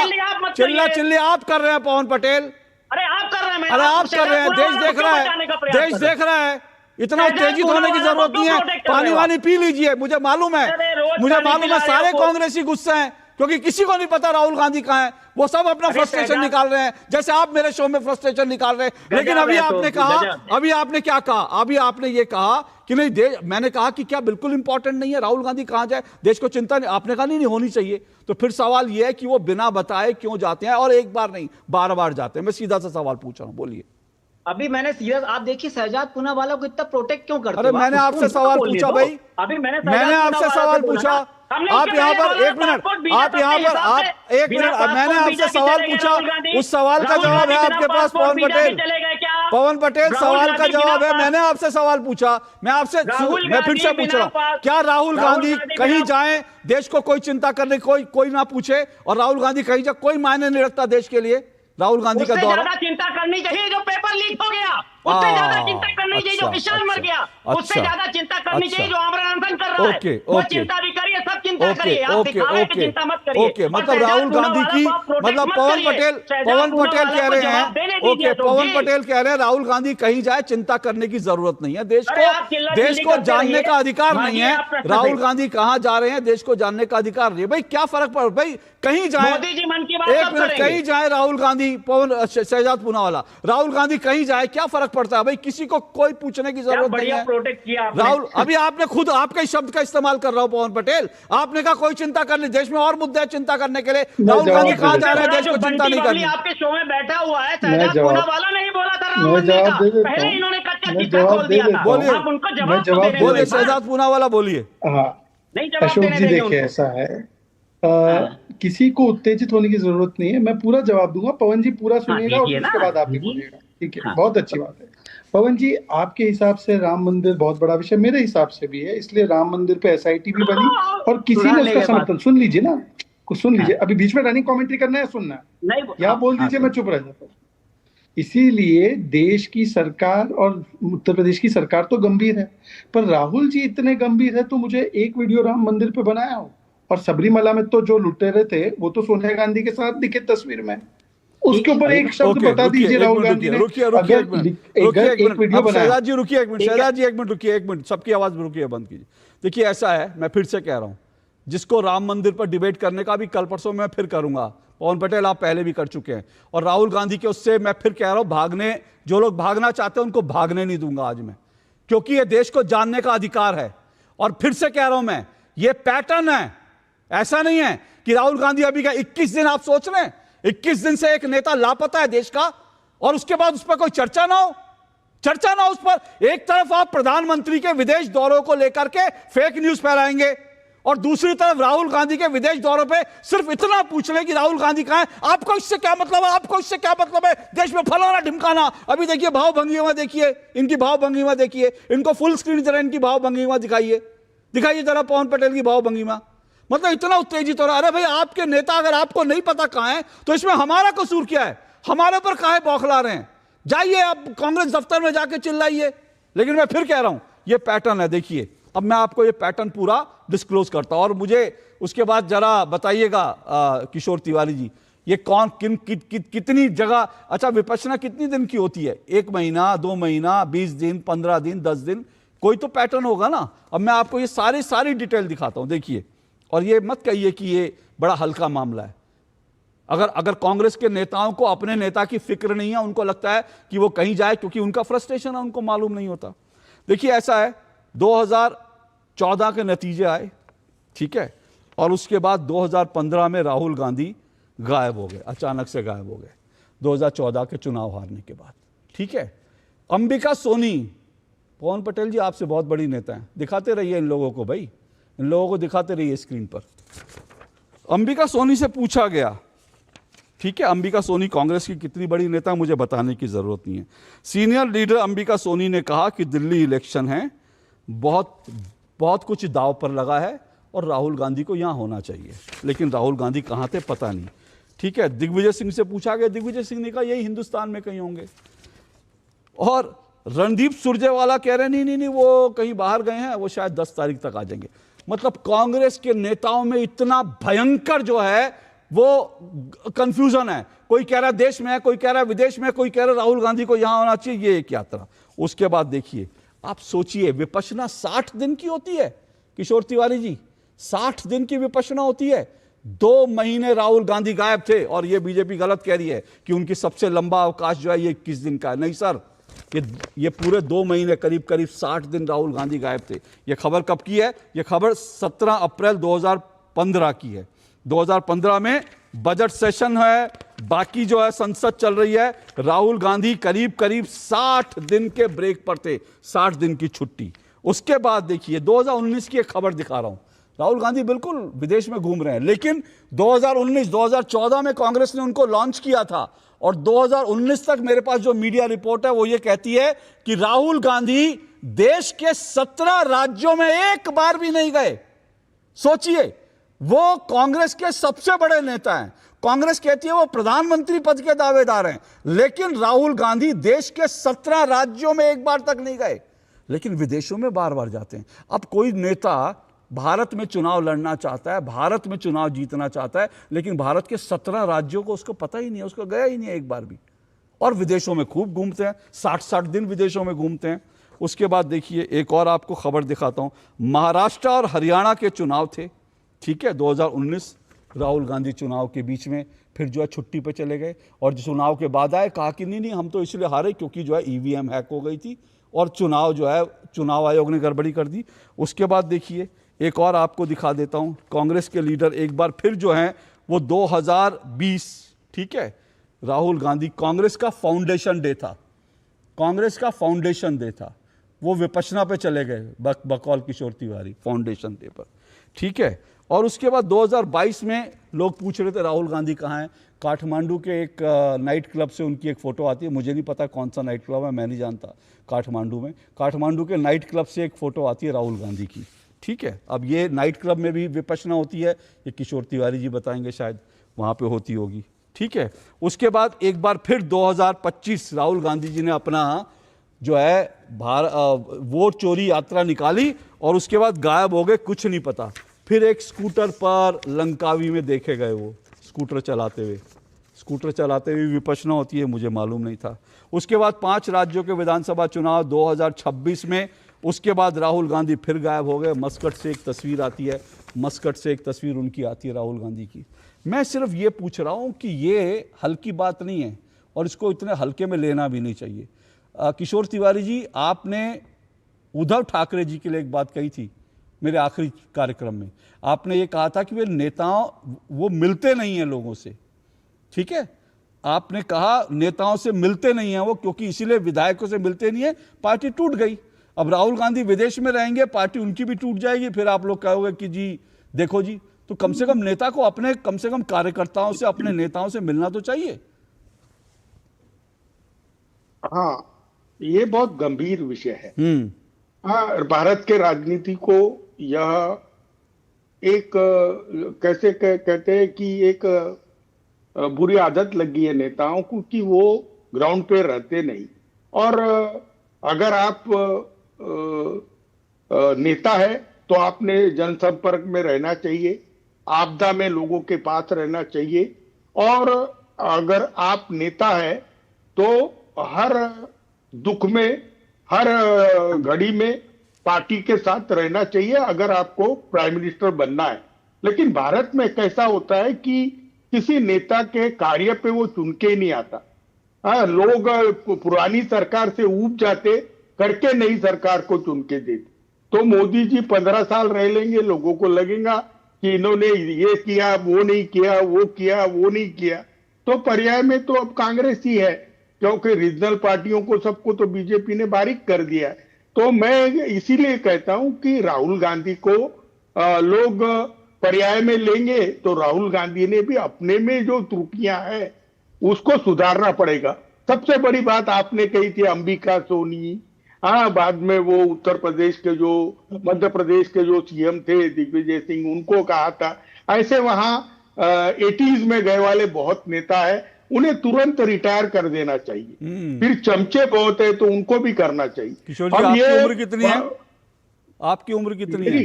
चिल्ला चिल्ली आप कर रहे हैं पवन पटेल। अरे आप कर रहे हैं, देश देख रहा है, इतना उत्तेजित होने की जरूरत नहीं है, पानी वानी पी लीजिए। मुझे मालूम है सारे कांग्रेसी गुस्से हैं, क्योंकि किसी को नहीं पता राहुल गांधी कहाँ है। वो सब अपना फ्रस्ट्रेशन निकाल रहे हैं, जैसे आप मेरे शो में फ्रस्ट्रेशन निकाल रहे हैं। लेकिन अभी आपने क्या कहा? अभी आपने ये कहा कि नहीं, मैंने कहा कि क्या बिल्कुल इंपॉर्टेंट नहीं है राहुल गांधी कहाँ जाए, देश को चिंता नहीं, आपने कहा नहीं होनी चाहिए। तो फिर सवाल यह है कि वो बिना बताए क्यों जाते हैं, और एक बार नहीं बार जाते हैं। मैं सीधा सा सवाल पूछ रहा हूँ, बोलिए। अभी मैंने सीरियस, आप देखिए शहजाद पूनावाला को इतना प्रोटेक्ट क्यों करते हो? अरे मैंने आपसे सवाल पूछा भाई, अभी मैंने आपसे सवाल पूछा, आप यहाँ पर एक मिनट, मैंने आपसे सवाल पूछा, उस सवाल का जवाब है आपके पास पवन पटेल, सवाल का जवाब है। मैंने आपसे सवाल पूछा, मैं फिर से पूछ रहा हूँ, क्या राहुल गांधी कहीं जाए देश को कोई चिंता करने कोई ना पूछे, और राहुल गांधी कहीं जाए कोई मायने नहीं रखता देश के लिए? राहुल गांधी का दौरा चिंता करनी चाहिए जो पेपर लीक हो गया, उससे ज्यादा चिंता करनी चाहिए जो विशाल मर गया, उससे ज्यादा चिंता करनी चाहिए जो आमरण अनशन कर रहा है। वो चिंता भी करिए, सब चिंता करिए, आप दिखावे की चिंता मत करिए। मतलब राहुल गांधी की, मतलब पवन पटेल कह रहे हैं, पवन पटेल कह रहे हैं राहुल गांधी कहीं जाए चिंता करने की जरूरत नहीं है, देश को जानने का अधिकार नहीं है। राहुल गांधी कहाँ जा रहे हैं देश को जानने का अधिकार नहीं है। भाई क्या फर्क पड़, भाई कहीं जाए, एक मिनट, कहीं जाए राहुल गांधी, पवन शहजाद पूनावाला, राहुल गांधी कहीं जाए क्या फर्क पड़ता है भाई? किसी को कोई पूछने की जरूरत नहीं है। प्रोटेक्ट किया राहुल, अभी आपने खुद आपके शब्द का इस्तेमाल कर रहा हूं पवन पटेल, आपने कहा कोई चिंता करनी, देश में और मुद्दे चिंता करने के लिए। राहुल गांधी कहाँ जा रहे हैं देश को चिंता नहीं करनी? आपके शो में बैठा हुआ है, शहजाद पूनावाला नहीं बोला था राम मंदिर का, पहले इन्होंने कच्चा चिट्ठा खोल दिया था। बोलिए शहजाद पूनावाला, बोलिए। अशोक जी देखिए, ऐसा है, किसी को उत्तेजित होने की जरूरत नहीं है, मैं पूरा जवाब दूंगा, पवन जी पूरा सुनिएगा और उसके बाद आप भी बोलिएगा, ठीक है? बहुत अच्छी बात है। पवन जी, आपके हिसाब से राम मंदिर बहुत बड़ा विषय मेरे हिसाब से भी है, इसलिए राम मंदिर पे एसआईटी भी बनी और किसी ने उसका समर्थन, सुन लीजिए ना, कुछ सुन लीजिए, अभी बीच में रनिंग कमेंट्री करना है सुनना है, या बोल दीजिए मैं चुप रह जाता हूँ। इसीलिए देश की सरकार और उत्तर प्रदेश की सरकार तो गंभीर है, पर राहुल जी इतने गंभीर है तो मुझे एक वीडियो राम मंदिर पे बनाया हो, और सबरीमला में तो जो लुटेरे थे वो तो सोनिया गांधी के साथ दिखे तस्वीर में, उसके ऊपर एक शब्द बता दीजिए राहुल गांधी ने। रुकिए एक मिनट शहजाद जी, रुकिए एक मिनट शहजाद जी, रुकिए एक मिनट, सबकी आवाज रुकिए, बंद कीजिए। देखिए ऐसा है, मैं फिर से कह रहा हूं, जिसको राम मंदिर पर डिबेट करने का भी कल परसों मैं फिर करूंगा, पवन पटेल आप पहले भी कर चुके हैं, और राहुल गांधी के उससे मैं फिर कह रहा हूं, भागने जो लोग भागना चाहते हैं उनको भागने नहीं दूंगा आज मैं, क्योंकि ये देश को जानने का अधिकार है। और फिर से कह रहा हूं मैं, ये पैटर्न है, ऐसा नहीं है कि राहुल गांधी अभी का 21 दिन आप सोच रहे हैं 21 दिन से एक नेता लापता है देश का, और उसके बाद उस पर कोई चर्चा ना हो, चर्चा ना उस पर। एक तरफ आप प्रधानमंत्री के विदेश दौरों को लेकर के फेक न्यूज फैलाएंगे, और दूसरी तरफ राहुल गांधी के विदेश दौरों पे सिर्फ इतना पूछ ले कि राहुल गांधी कहां है, आपको इससे क्या मतलब है, आपको इससे क्या मतलब है, देश में फलाना ढिमकाना। अभी देखिए भाव भंगिमा, देखिए इनकी भाव भंगिमा, देखिए इनको फुल स्क्रीन जरा इनकी भाव भंगिमा दिखाइए, दिखाइए जरा पवन पटेल की भाव भंगिमा, मतलब इतना उत्तेजित हो रहा है। अरे भाई आपके नेता अगर आपको नहीं पता कहां है तो इसमें हमारा कसूर क्या है, हमारे पर काहे बौखला रहे हैं, जाइए आप कांग्रेस दफ्तर में जाके चिल्लाइए। लेकिन मैं फिर कह रहा हूं ये पैटर्न है। देखिए अब मैं आपको ये पैटर्न पूरा डिस्क्लोज करता हूं, और मुझे उसके बाद जरा बताइएगा किशोर तिवारी जी, ये कौन कितनी जगह, अच्छा विपश्यना कितनी दिन की होती है, 1 महीना 2 महीना 20 दिन 15 दिन 10 दिन, कोई तो पैटर्न होगा ना। अब मैं आपको ये सारी डिटेल दिखाता हूं, देखिए, और ये मत कहिए कि ये बड़ा हल्का मामला है। अगर कांग्रेस के नेताओं को अपने नेता की फिक्र नहीं है, उनको लगता है कि वो कहीं जाए क्योंकि उनका फ्रस्ट्रेशन है, उनको मालूम नहीं होता। देखिए ऐसा है, 2014 के नतीजे आए, ठीक है, और उसके बाद 2015 में राहुल गांधी गायब हो गए, अचानक से गायब हो गए 2014 के चुनाव हारने के बाद, ठीक है। अंबिका सोनी, पवन पटेल जी आपसे बहुत बड़ी नेता हैं, दिखाते रहिए इन लोगों को भाई, इन लोगों को दिखाते रहिए स्क्रीन पर। अंबिका सोनी से पूछा गया, ठीक है, अंबिका सोनी कांग्रेस की कितनी बड़ी नेता मुझे बताने की जरूरत नहीं है। सीनियर लीडर अंबिका सोनी ने कहा कि दिल्ली इलेक्शन है, बहुत कुछ दांव पर लगा है और राहुल गांधी को यहां होना चाहिए, लेकिन राहुल गांधी कहां थे पता नहीं, ठीक है। दिग्विजय सिंह से पूछा गया, दिग्विजय सिंह ने कहा यही हिंदुस्तान में कहीं होंगे, और रणदीप सुरजेवाला कह रहे नहीं वो कहीं बाहर गए हैं, वो शायद 10 तारीख तक आ जाएंगे। मतलब कांग्रेस के नेताओं में इतना भयंकर जो है वो कंफ्यूजन है, कोई कह रहा है देश में है, कोई कह रहा है विदेश में, कोई कह रहा है राहुल गांधी को यहां होना चाहिए, ये एक यात्रा। उसके बाद देखिए, आप सोचिए विपश्यना 60 दिन की होती है किशोर तिवारी जी, 60 दिन की विपश्यना होती है। 2 महीने राहुल गांधी गायब थे, और ये बीजेपी गलत कह रही है कि उनकी सबसे लंबा अवकाश जो है ये 21 दिन का है। नहीं सर, ये पूरे 2 महीने करीब 60 दिन राहुल गांधी गायब थे। ये खबर कब की है, ये खबर 17 अप्रैल 2015 की है। 2015 में बजट सेशन है, बाकी जो है संसद चल रही है, राहुल गांधी करीब 60 दिन के ब्रेक पर थे, 60 दिन की छुट्टी। उसके बाद देखिए 2019 की एक खबर दिखा रहा हूं, राहुल गांधी बिल्कुल विदेश में घूम रहे हैं, लेकिन 2014 में कांग्रेस ने उनको लॉन्च किया था, और 2019 तक मेरे पास जो मीडिया रिपोर्ट है वो ये कहती है कि राहुल गांधी देश के 17 राज्यों में एक बार भी नहीं गए। सोचिए, वो कांग्रेस के सबसे बड़े नेता हैं, कांग्रेस कहती है वो प्रधानमंत्री पद के दावेदार हैं, लेकिन राहुल गांधी देश के 17 राज्यों में एक बार तक नहीं गए, लेकिन विदेशों में बार बार जाते हैं। अब कोई नेता भारत में चुनाव लड़ना चाहता है, भारत में चुनाव जीतना चाहता है, लेकिन भारत के 17 राज्यों को उसको पता ही नहीं है, उसको गया ही नहीं है एक बार भी, और विदेशों में खूब घूमते हैं, 60 दिन विदेशों में घूमते हैं। उसके बाद देखिए एक और आपको खबर दिखाता हूं, महाराष्ट्र और हरियाणा के चुनाव थे, ठीक है, 2019 राहुल गांधी चुनाव के बीच में फिर जो है छुट्टी पे चले गए, और चुनाव के बाद आए, कहा कि नहीं हम तो इसलिए हारे क्योंकि जो है ईवीएम हैक हो गई थी और चुनाव जो है चुनाव आयोग ने गड़बड़ी कर दी। उसके बाद देखिए एक और आपको दिखा देता हूं, कांग्रेस के लीडर एक बार फिर जो है वो 2020, ठीक है, राहुल गांधी, कांग्रेस का फाउंडेशन डे था, कांग्रेस का फाउंडेशन डे था, वो विपश्यना पे चले गए बकौल किशोर तिवारी फाउंडेशन डे पर, ठीक है। और उसके बाद 2022 में लोग पूछ रहे थे राहुल गांधी कहाँ हैं। काठमांडू के एक नाइट क्लब से उनकी एक फ़ोटो आती है, मुझे नहीं पता कौन सा नाइट क्लब है, मैं नहीं जानता काठमांडू में। काठमांडू के नाइट क्लब से एक फ़ोटो आती है राहुल गांधी की, ठीक है। अब ये नाइट क्लब में भी विपश्यना होती है, ये किशोर तिवारी जी बताएंगे, शायद वहाँ पे होती होगी, ठीक है। उसके बाद एक बार फिर 2025 राहुल गांधी जी ने अपना जो है वोट चोरी यात्रा निकाली और उसके बाद गायब हो गए, कुछ नहीं पता। फिर एक स्कूटर पर लंकावी में देखे गए, वो स्कूटर चलाते हुए विपश्यना होती है, मुझे मालूम नहीं था। उसके बाद 5 राज्यों के विधानसभा चुनाव 2026 में, उसके बाद राहुल गांधी फिर गायब हो गए। मस्कट से एक तस्वीर आती है, मस्कट से एक तस्वीर उनकी आती है राहुल गांधी की। मैं सिर्फ ये पूछ रहा हूँ कि ये हल्की बात नहीं है और इसको इतने हल्के में लेना भी नहीं चाहिए। किशोर तिवारी जी, आपने उद्धव ठाकरे जी के लिए एक बात कही थी मेरे आखिरी कार्यक्रम में। आपने ये कहा था कि वे नेताओं वो मिलते नहीं हैं लोगों से, ठीक है। आपने कहा नेताओं से मिलते नहीं हैं वो, क्योंकि इसीलिए विधायकों से मिलते नहीं है, पार्टी टूट गई। अब राहुल गांधी विदेश में रहेंगे, पार्टी उनकी भी टूट जाएगी, फिर आप लोग कहोगे कि जी देखो जी। तो कम से कम नेता को अपने कम से कम कार्यकर्ताओं से, अपने नेताओं से मिलना तो चाहिए। हाँ, ये बहुत गंभीर विषय है। हाँ, भारत के राजनीति को यह एक कैसे कहते हैं कि एक बुरी आदत लगी है नेताओं को कि वो ग्राउंड पे रहते नहीं। और अगर आप नेता है तो आपने जनसंपर्क में रहना चाहिए, आपदा में लोगों के पास रहना चाहिए। और अगर आप नेता है तो हर दुख में, हर घड़ी में पार्टी के साथ रहना चाहिए अगर आपको प्राइम मिनिस्टर बनना है। लेकिन भारत में कैसा होता है कि किसी नेता के कार्य पे वो चुन के ही नहीं आता। हाँ, लोग पुरानी सरकार से ऊब जाते, करके नई सरकार को चुन के देते। तो मोदी जी 15 साल रह लेंगे, लोगों को लगेगा कि इन्होंने ये किया, वो नहीं किया, वो किया, वो नहीं किया। तो पर्याय में तो अब कांग्रेस ही है, क्योंकि रीजनल पार्टियों को सबको तो बीजेपी ने बारीक कर दिया है। तो मैं इसीलिए कहता हूं कि राहुल गांधी को लोग पर्याय में लेंगे तो राहुल गांधी ने भी अपने में जो त्रुटियां हैं उसको सुधारना पड़ेगा। सबसे बड़ी बात आपने कही थी अंबिका सोनी, हाँ, बाद में वो उत्तर प्रदेश के जो, मध्य प्रदेश के जो सीएम थे दिग्विजय सिंह, उनको कहा था। ऐसे वहां 80s में गए वाले बहुत नेता है, उन्हें तुरंत रिटायर कर देना चाहिए। फिर चमचे बहुत है तो उनको भी करना चाहिए। किशोर जी, आपकी उम्र कितनी है? आपकी उम्र कितनी है?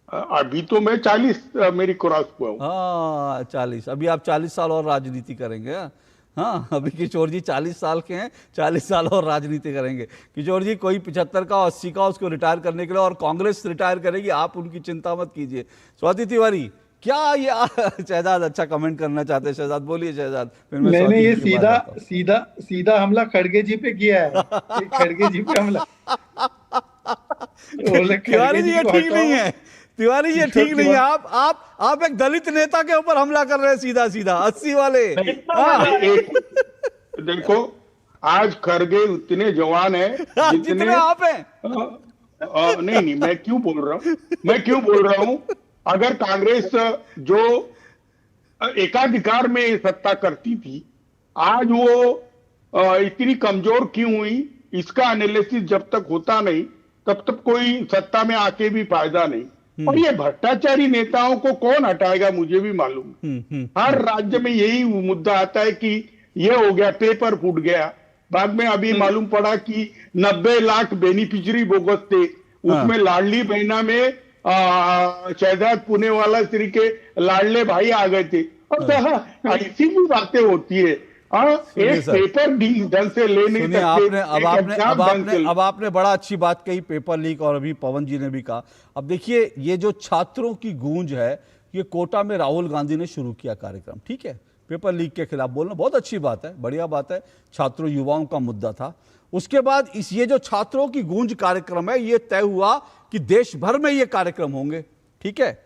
अभी तो मैं 40 मेरी क्रॉस हुआ हूं। हाँ, 40। अभी आप 40 साल और राजनीति करेंगे। हाँ, अभी किशोर जी 40 साल के हैं, 40 साल और राजनीति करेंगे। किशोर जी कोई 75 का 80 का उसको रिटायर करने के लिए, और कांग्रेस रिटायर करेगी, आप उनकी चिंता मत कीजिए। स्वाति तिवारी, क्या ये शहजाद अच्छा कमेंट करना चाहते हैं? शहजाद बोलिए शहजाद। मैंने ये सीधा हमला खड़गे जी पे किया है। खड़गे जी पे हमला। तिवारी जी ये ठीक नहीं है, तिवारी जी ये ठीक नहीं है। आप एक दलित नेता के ऊपर हमला कर रहे हैं सीधा सीधा, 80 वाले। देखो, आज खड़गे उतने जवान है जितने आप हैं। नहीं, मैं क्यों बोल रहा हूं अगर कांग्रेस जो एकाधिकार में सत्ता करती थी, आज वो इतनी कमजोर क्यों हुई, इसका एनालिसिस जब तक होता नहीं तब तक कोई सत्ता में आके भी फायदा नहीं। और ये भ्रष्टाचारी नेताओं को कौन हटाएगा, मुझे भी मालूम। हर राज्य में यही मुद्दा आता है कि ये हो गया, पेपर फूट गया। बाद में अभी मालूम पड़ा कि 90 लाख बेनिफिशियरी बोगस थे, उसमें लाडली बहना में शहजाद पुणे वाला श्री के लाडले भाई आ गए थे। और ऐसी भी बातें होती है। एक पेपर ढंग से ले नहीं सकते। अब आपने बड़ा अच्छी बात कही, पेपर लीक, और अभी पवन जी ने भी कहा। अब देखिए, ये जो छात्रों की गूंज है, ये कोटा में राहुल गांधी ने शुरू किया कार्यक्रम, ठीक है। पेपर लीक के खिलाफ बोलना बहुत अच्छी बात है, बढ़िया बात है। छात्रों युवाओं का मुद्दा था। उसके बाद ये जो छात्रों की गूंज कार्यक्रम है, ये तय हुआ कि देश भर में ये कार्यक्रम होंगे, ठीक है।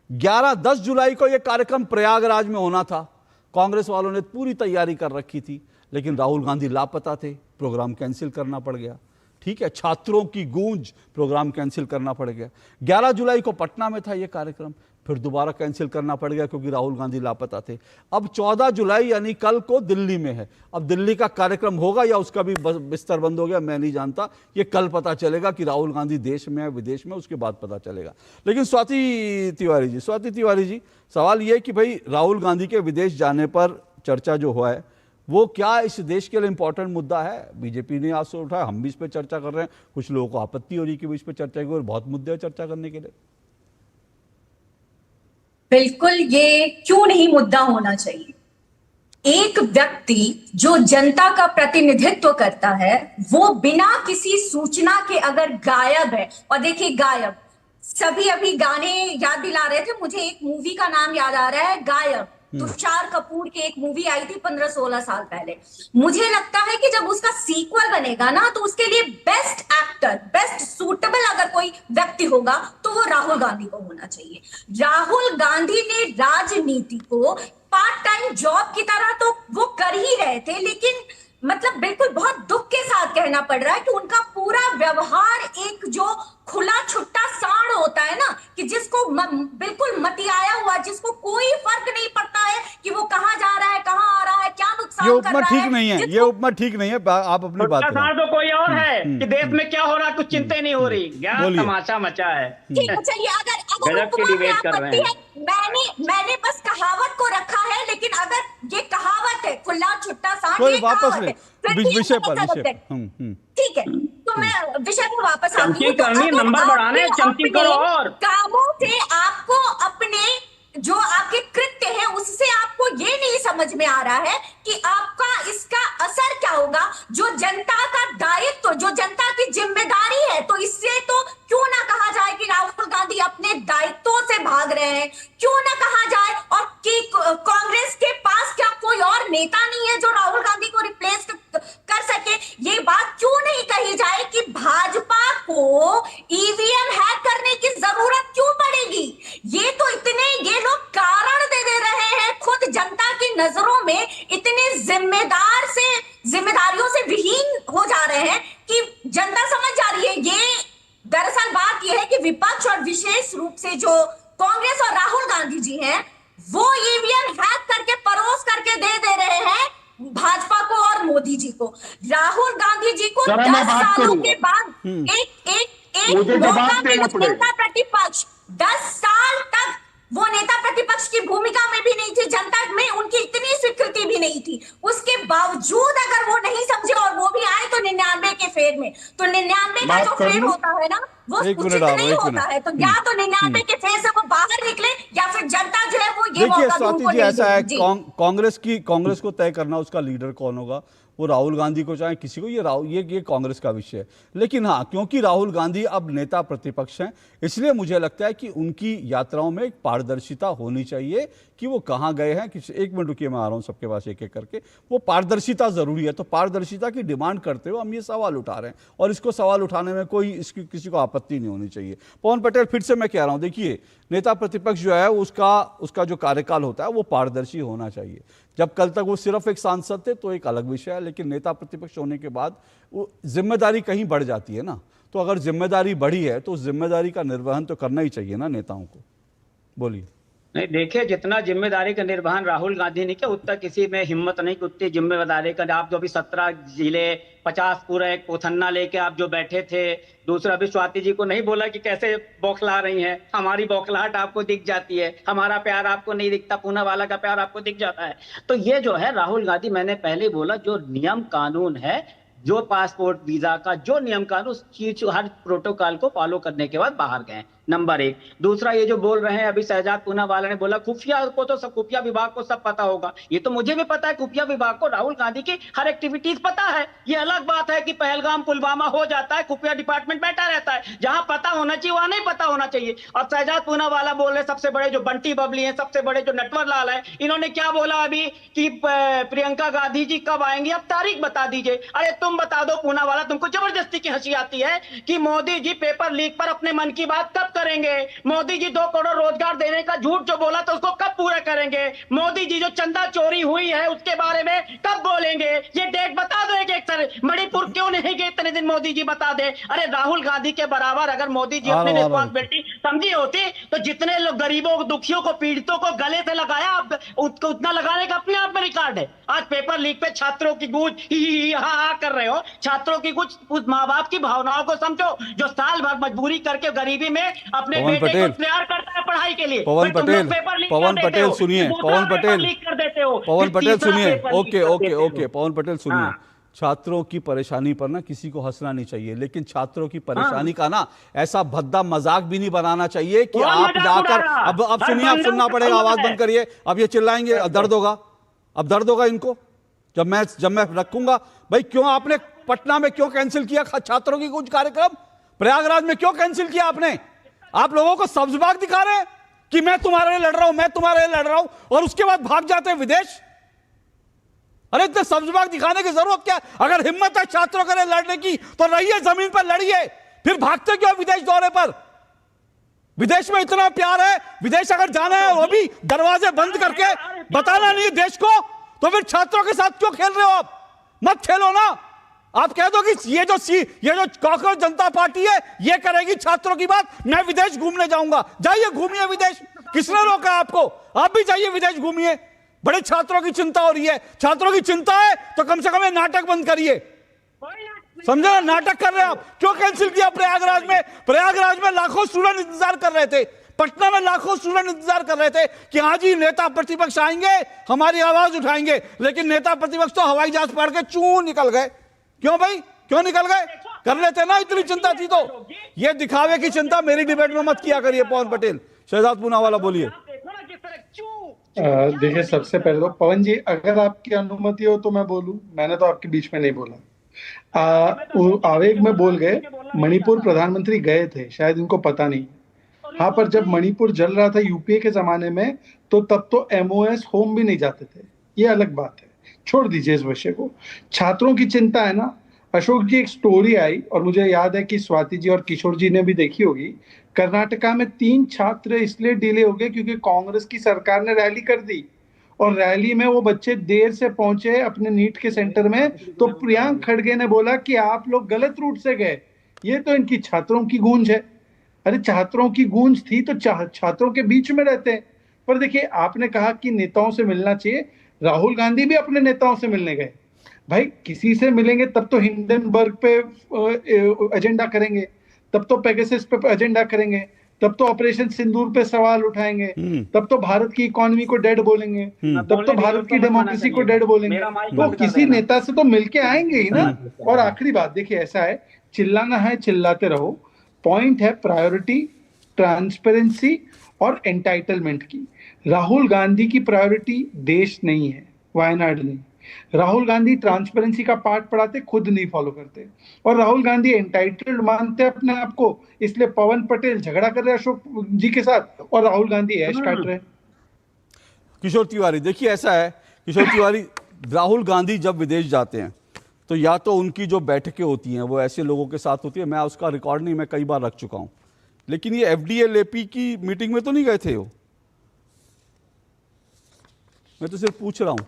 10 जुलाई को ये कार्यक्रम प्रयागराज में होना था। कांग्रेस वालों ने पूरी तैयारी कर रखी थी, लेकिन राहुल गांधी लापता थे, प्रोग्राम कैंसिल करना पड़ गया, ठीक है। छात्रों की गूंज, प्रोग्राम कैंसिल करना पड़ गया। 11 जुलाई को पटना में था ये कार्यक्रम, फिर दोबारा कैंसिल करना पड़ गया क्योंकि राहुल गांधी लापता थे। अब 14 जुलाई यानी कल को दिल्ली में है। अब दिल्ली का कार्यक्रम होगा या उसका भी बिस्तर बंद हो गया, मैं नहीं जानता। ये कल पता चलेगा कि राहुल गांधी देश में है विदेश में, उसके बाद पता चलेगा। लेकिन स्वाति तिवारी जी, सवाल ये कि भाई राहुल गांधी के विदेश जाने पर चर्चा जो हुआ है वो क्या इस देश के लिए इंपॉर्टेंट मुद्दा है? बीजेपी ने आज से उठाया, हम भी इस पर चर्चा कर रहे हैं, कुछ लोगों को आपत्ति हो रही है कि इस पर चर्चा की, और बहुत मुद्दे हैं चर्चा करने के लिए। बिल्कुल, ये क्यों नहीं मुद्दा होना चाहिए। एक व्यक्ति जो जनता का प्रतिनिधित्व करता है वो बिना किसी सूचना के अगर गायब है, और देखिए गायब, सभी अभी गाने याद दिला रहे थे, मुझे एक मूवी का नाम याद आ रहा है, गायब। तुषार कपूर की एक मूवी आई थी 15-16 साल पहले। मुझे लगता है कि जब उसका सीक्वल बनेगा ना तो उसके लिए बेस्ट एक्टर, बेस्ट सूटेबल अगर कोई व्यक्ति होगा तो वो राहुल गांधी को होना चाहिए। राहुल गांधी ने राजनीति को पार्ट टाइम जॉब की तरह तो वो कर ही रहे थे, लेकिन मतलब बिल्कुल बहुत दुख के साथ कहना पड़ रहा है कि उनका पूरा व्यवहार एक जो खुला छुट्टा सांड होता है ना, कि जिसको बिल्कुल मतियाया हुआ, जिसको कोई फर्क नहीं पड़ता है कि वो कहाँ जा रहा है, कहाँ आ रहा है, क्या नुकसान कर रहा है। ये उपमा ठीक नहीं है, ये उपमा ठीक नहीं है। आप अपनी बात करें। तो कोई और है कि देश में क्या हो रहा है कुछ चिंता नहीं हो रही, क्या तमाशा मचा है। ठीक है, चलिए, अगर डिबेट कर रहे हैं। मैंने बस कहावत को रखा है, लेकिन अगर ये कहावत है खुला छुट्टा सांड, ये वापस विषय पर ठीक है, तो मैं विषय पर वापस आती हूँ। नंबर बढ़ाने, चमकी करो। और कामों से आपको अपने जो आपके कृत्य है उससे आपको ये नहीं समझ में आ रहा है कि आपका इसका असर क्या होगा। जो जनता का दायित्व, जो जनता की जिम्मेदारी है, तो इससे तो क्यों ना कहा जाए कि राहुल गांधी अपने दायित्वों से भाग रहे हैं, क्यों ना कहा जाए और कि कांग्रेस के पास क्या कोई और नेता नहीं है जो राहुल गांधी को रिप्लेस कर सके। ये बात क्यों नहीं कही जाए कि भाजपा को ईवीएम हैक करने की जरूरत क्यों पड़ेगी। ये तो इतने ये लोग कारण दे रहे हैं, खुद जनता की नजरों में इतने जिम्मेदारियों से विहीन हो जा रहे हैं कि जनता समझ जा रही है। ये दरअसल बात यह है कि विपक्ष और विशेष रूप से जो कांग्रेस और राहुल गांधी जी हैं वो ईवीएम हैक करके परोस करके दे रहे हैं भाजपा को और मोदी जी को। राहुल गांधी जी को 10 सालों के बाद एक मौका मिला, नेता प्रतिपक्ष 10 साल तक वो नेता प्रतिपक्ष की भूमिका में भी नहीं थे, जनता में उनकी इतनी स्वीकृति भी नहीं थी। उसके बावजूद अगर वो नहीं समझे और वो भी आए तो 99 के फेर में, तो 99 का जो फेर होता है ना वो उचित नहीं होता है। तो या तो 99 के फेर से वो बाहर निकले या फिर जनता जो है वो ये मौका स्वाति जी ऐसा है, कांग्रेस को तय करना उसका लीडर कौन होगा, वो राहुल गांधी को चाहे किसी को, ये कांग्रेस का विषय है। लेकिन हाँ, क्योंकि राहुल गांधी अब नेता प्रतिपक्ष हैं, इसलिए मुझे लगता है कि उनकी यात्राओं में एक पारदर्शिता होनी चाहिए कि वो कहाँ गए हैं। एक मिनट रुकिए, मैं आ रहा हूँ सबके पास एक एक करके। वो पारदर्शिता जरूरी है, तो पारदर्शिता की डिमांड करते हुए हम ये सवाल उठा रहे हैं, और इसको सवाल उठाने में किसी को आपत्ति नहीं होनी चाहिए। पवन पटेल, फिर से मैं कह रहा हूँ, देखिए नेता प्रतिपक्ष जो है उसका जो कार्यकाल होता है वो पारदर्शी होना चाहिए। जब कल तक वो सिर्फ एक सांसद थे तो एक अलग विषय है, लेकिन नेता प्रतिपक्ष होने के बाद वो जिम्मेदारी कहीं बढ़ जाती है ना। तो अगर जिम्मेदारी बढ़ी है तो उस जिम्मेदारी का निर्वहन तो करना ही चाहिए ना नेताओं को। बोलिए। नहीं, देखिए, जितना जिम्मेदारी का निर्वहन राहुल गांधी ने किया उतना किसी में हिम्मत नहीं कि उतनी जिम्मेदारी का। आप जो भी 17 जिले 50 पूरा एक पोथन्ना लेके आप जो बैठे थे, दूसरा भी स्वाति जी को नहीं बोला कि कैसे बौखला रही हैं। हमारी बौखलाहट आपको दिख जाती है, हमारा प्यार आपको नहीं दिखता, पूना वाला का प्यार आपको दिख जाता है। तो ये जो है राहुल गांधी, मैंने पहले बोला, जो नियम कानून है, जो पासपोर्ट वीजा का जो नियम कानून, उस चीज हर प्रोटोकॉल को फॉलो करने के बाद बाहर गए, नंबर 1। दूसरा, ये जो बोल रहे हैं अभी शहजाद पूना वाला ने बोला खुफिया को तो सब, खुफिया विभाग को सब पता होगा। ये तो मुझे भी पता है, खुफिया विभाग को राहुल गांधी की हर एक्टिविटीज पता है। ये अलग बात है कि पहलगाम पुलवामा हो जाता है, खुफिया डिपार्टमेंट बैठा रहता है, जहां पता होना चाहिए वहां नहीं पता होना चाहिए। और शहजाद पूना वाला बोल रहे सबसे बड़े जो बंटी बबली है, सबसे बड़े जो नटवर लाल है, इन्होंने क्या बोला अभी कि प्रियंका गांधी जी कब आएंगी, अब तारीख बता दीजिए। अरे तुम बता दो पूना वाला, तुमको जबरदस्ती की हंसी आती है कि मोदी जी पेपर लीक पर अपने मन की बात कब करेंगे। मोदी जी 2 करोड़ रोजगार देने का झूठ जो बोला तो उसको कब पूरे करेंगे? मोदी जी जो चंदा चोरी हुई है उसके बारे में कब बोलेंगे? ये डेट बता दो एक सर। मणिपुर क्यों नहीं गए इतने दिन? मोदी जी बता दे। अरे राहुल गांधी के बराबर अगर मोदी जी अपनी रिस्पॉन्सिबिलिटी समझी होती तो जितने लोग गरीबों, दुखियों को, पीड़ितों को गले से लगाया, उसको उतना लगाने का अपने आप में रिकॉर्ड है। आज पेपर लीक पे छात्रों की गूंज ही हा कर रहे हो। छात्रों की कुछ माँ बाप की भावनाओं को समझो, जो साल भर मजबूरी करके गरीबी में अपने बेटे को तैयार करता है पढ़ाई के लिए। पवन पटेल सुनिए, पवन पटेल सुनिए, ओके पवन पटेल सुनिए। छात्रों की परेशानी पर ना किसी को हंसना नहीं चाहिए, लेकिन छात्रों की परेशानी का ना ऐसा भद्दा मजाक भी नहीं बनाना चाहिए कि आप जाकर अब सुनिए, आप सुनना पड़ेगा, आवाज बंद करिए। अब ये चिल्लाएंगे, दर्द होगा, अब दर्द होगा इनको जब मैं रखूंगा। भाई क्यों आपने पटना में क्यों कैंसिल किया छात्रों की कुछ कार्यक्रम? प्रयागराज में क्यों कैंसिल किया आपने? आप लोगों को सब्जबाग दिखा रहे हैं कि मैं तुम्हारे लिए लड़ रहा हूं, मैं तुम्हारे लिए लड़ रहा हूं, और उसके बाद भाग जाते हैं विदेश। अरे इतने सब्जबाग दिखाने की जरूरत क्या? अगर हिम्मत है छात्रों के लिए लड़ने की तो रहिए, जमीन पर लड़िए, फिर भागते क्यों विदेश दौरे पर? विदेश में इतना प्यार है, विदेश अगर जाना है वो भी दरवाजे बंद करके बताना नहीं देश को, तो फिर छात्रों के साथ क्यों खेल रहे हो आप? मत खेलो ना। आप कह दो कि ये जो कॉकरोच जनता पार्टी है ये करेगी छात्रों की बात, मैं विदेश घूमने जाऊंगा। जाइए घूमिए विदेश, किसने रोका आपको? आप भी जाइए विदेश घूमिए। बड़े छात्रों की चिंता हो रही है, छात्रों की चिंता है तो कम से कम ये नाटक बंद करिए। समझे ना, नाटक कर रहे हैं आप। क्यों कैंसिल किया प्रयागराज में? प्रयागराज में लाखों स्टूडेंट इंतजार कर रहे थे, पटना में लाखों स्टूडेंट इंतजार कर रहे थे कि आज ही नेता प्रतिपक्ष आएंगे, हमारी आवाज उठाएंगे, लेकिन नेता प्रतिपक्ष तो हवाई जहाज पकड़ के चू निकल गए। क्यों भाई, क्यों निकल गए? कर लेते ना, इतनी चिंता थी तो। ये दिखावे की चिंता मेरी डिबेट में मत किया करिए। पवन पटेल, शहजाद पूनावाला बोलिए। देखिए, सबसे पहले तो पवन जी अगर आपकी अनुमति हो तो मैं बोलूं। मैंने तो आपके बीच में नहीं बोला। आवेग में बोल गए। मणिपुर प्रधानमंत्री गए थे, शायद इनको पता नहीं। हाँ, पर जब मणिपुर जल रहा था यूपीए के जमाने में तो तब तो एमओएस होम भी नहीं जाते थे, ये अलग बात है। छोड़ दीजिए इस विषय को। छात्रों की चिंता है ना। अशोक जी, एक स्टोरी आई और मुझे याद है कि स्वाति जी और किशोर जी ने भी देखी होगी। कर्नाटका में 3 छात्र इसलिए डिले हो गए क्योंकि कांग्रेस की सरकार ने रैली कर दी, और रैली में वो बच्चे देर से पहुंचे अपने नीट के सेंटर में, तो प्रियांक खड़गे ने बोला कि आप लोग गलत रूट से गए। ये तो इनकी छात्रों की गूंज है। अरे छात्रों की गूंज थी तो छात्रों के बीच में रहते हैं। पर देखिए, आपने कहा कि नेताओं से मिलना चाहिए। राहुल गांधी भी अपने नेताओं से मिलने गए। भाई किसी से मिलेंगे तब तो हिंडनबर्ग पे एजेंडा करेंगे, तब तो पेगासस पे एजेंडा करेंगे, तब तो ऑपरेशन सिंदूर पे सवाल उठाएंगे, तब तो भारत की इकोनॉमी को डेड बोलेंगे, तब तो भारत की डेमोक्रेसी को डेड बोलेंगे। तो किसी नेता से तो मिलके आएंगे ही ना। और आखिरी बात देखिए, ऐसा है, चिल्लाना है चिल्लाते रहो। पॉइंट है प्रायोरिटी, ट्रांसपेरेंसी और एंटाइटलमेंट की। राहुल गांधी की प्रायोरिटी देश नहीं है, वायनाड नहीं। राहुल गांधी ट्रांसपेरेंसी का पाठ पढ़ाते, खुद नहीं फॉलो करते, और राहुल गांधी एंटाइटल्ड मानते हैं अपने आप को। इसलिए पवन पटेल झगड़ा कर रहे हैं अशोक जी के साथ और राहुल गांधी ऐश काट रहे हैं। किशोर तिवारी, देखिए ऐसा है किशोर तिवारी, राहुल गांधी जब विदेश जाते हैं तो या तो उनकी जो बैठकें होती हैं वो ऐसे लोगों के साथ होती है, मैं उसका रिकॉर्ड नहीं, मैं कई बार रख चुका हूं, लेकिन ये एफडीएलएपी की मीटिंग में तो नहीं गए थे वो। मैं तो सिर्फ पूछ रहा हूं,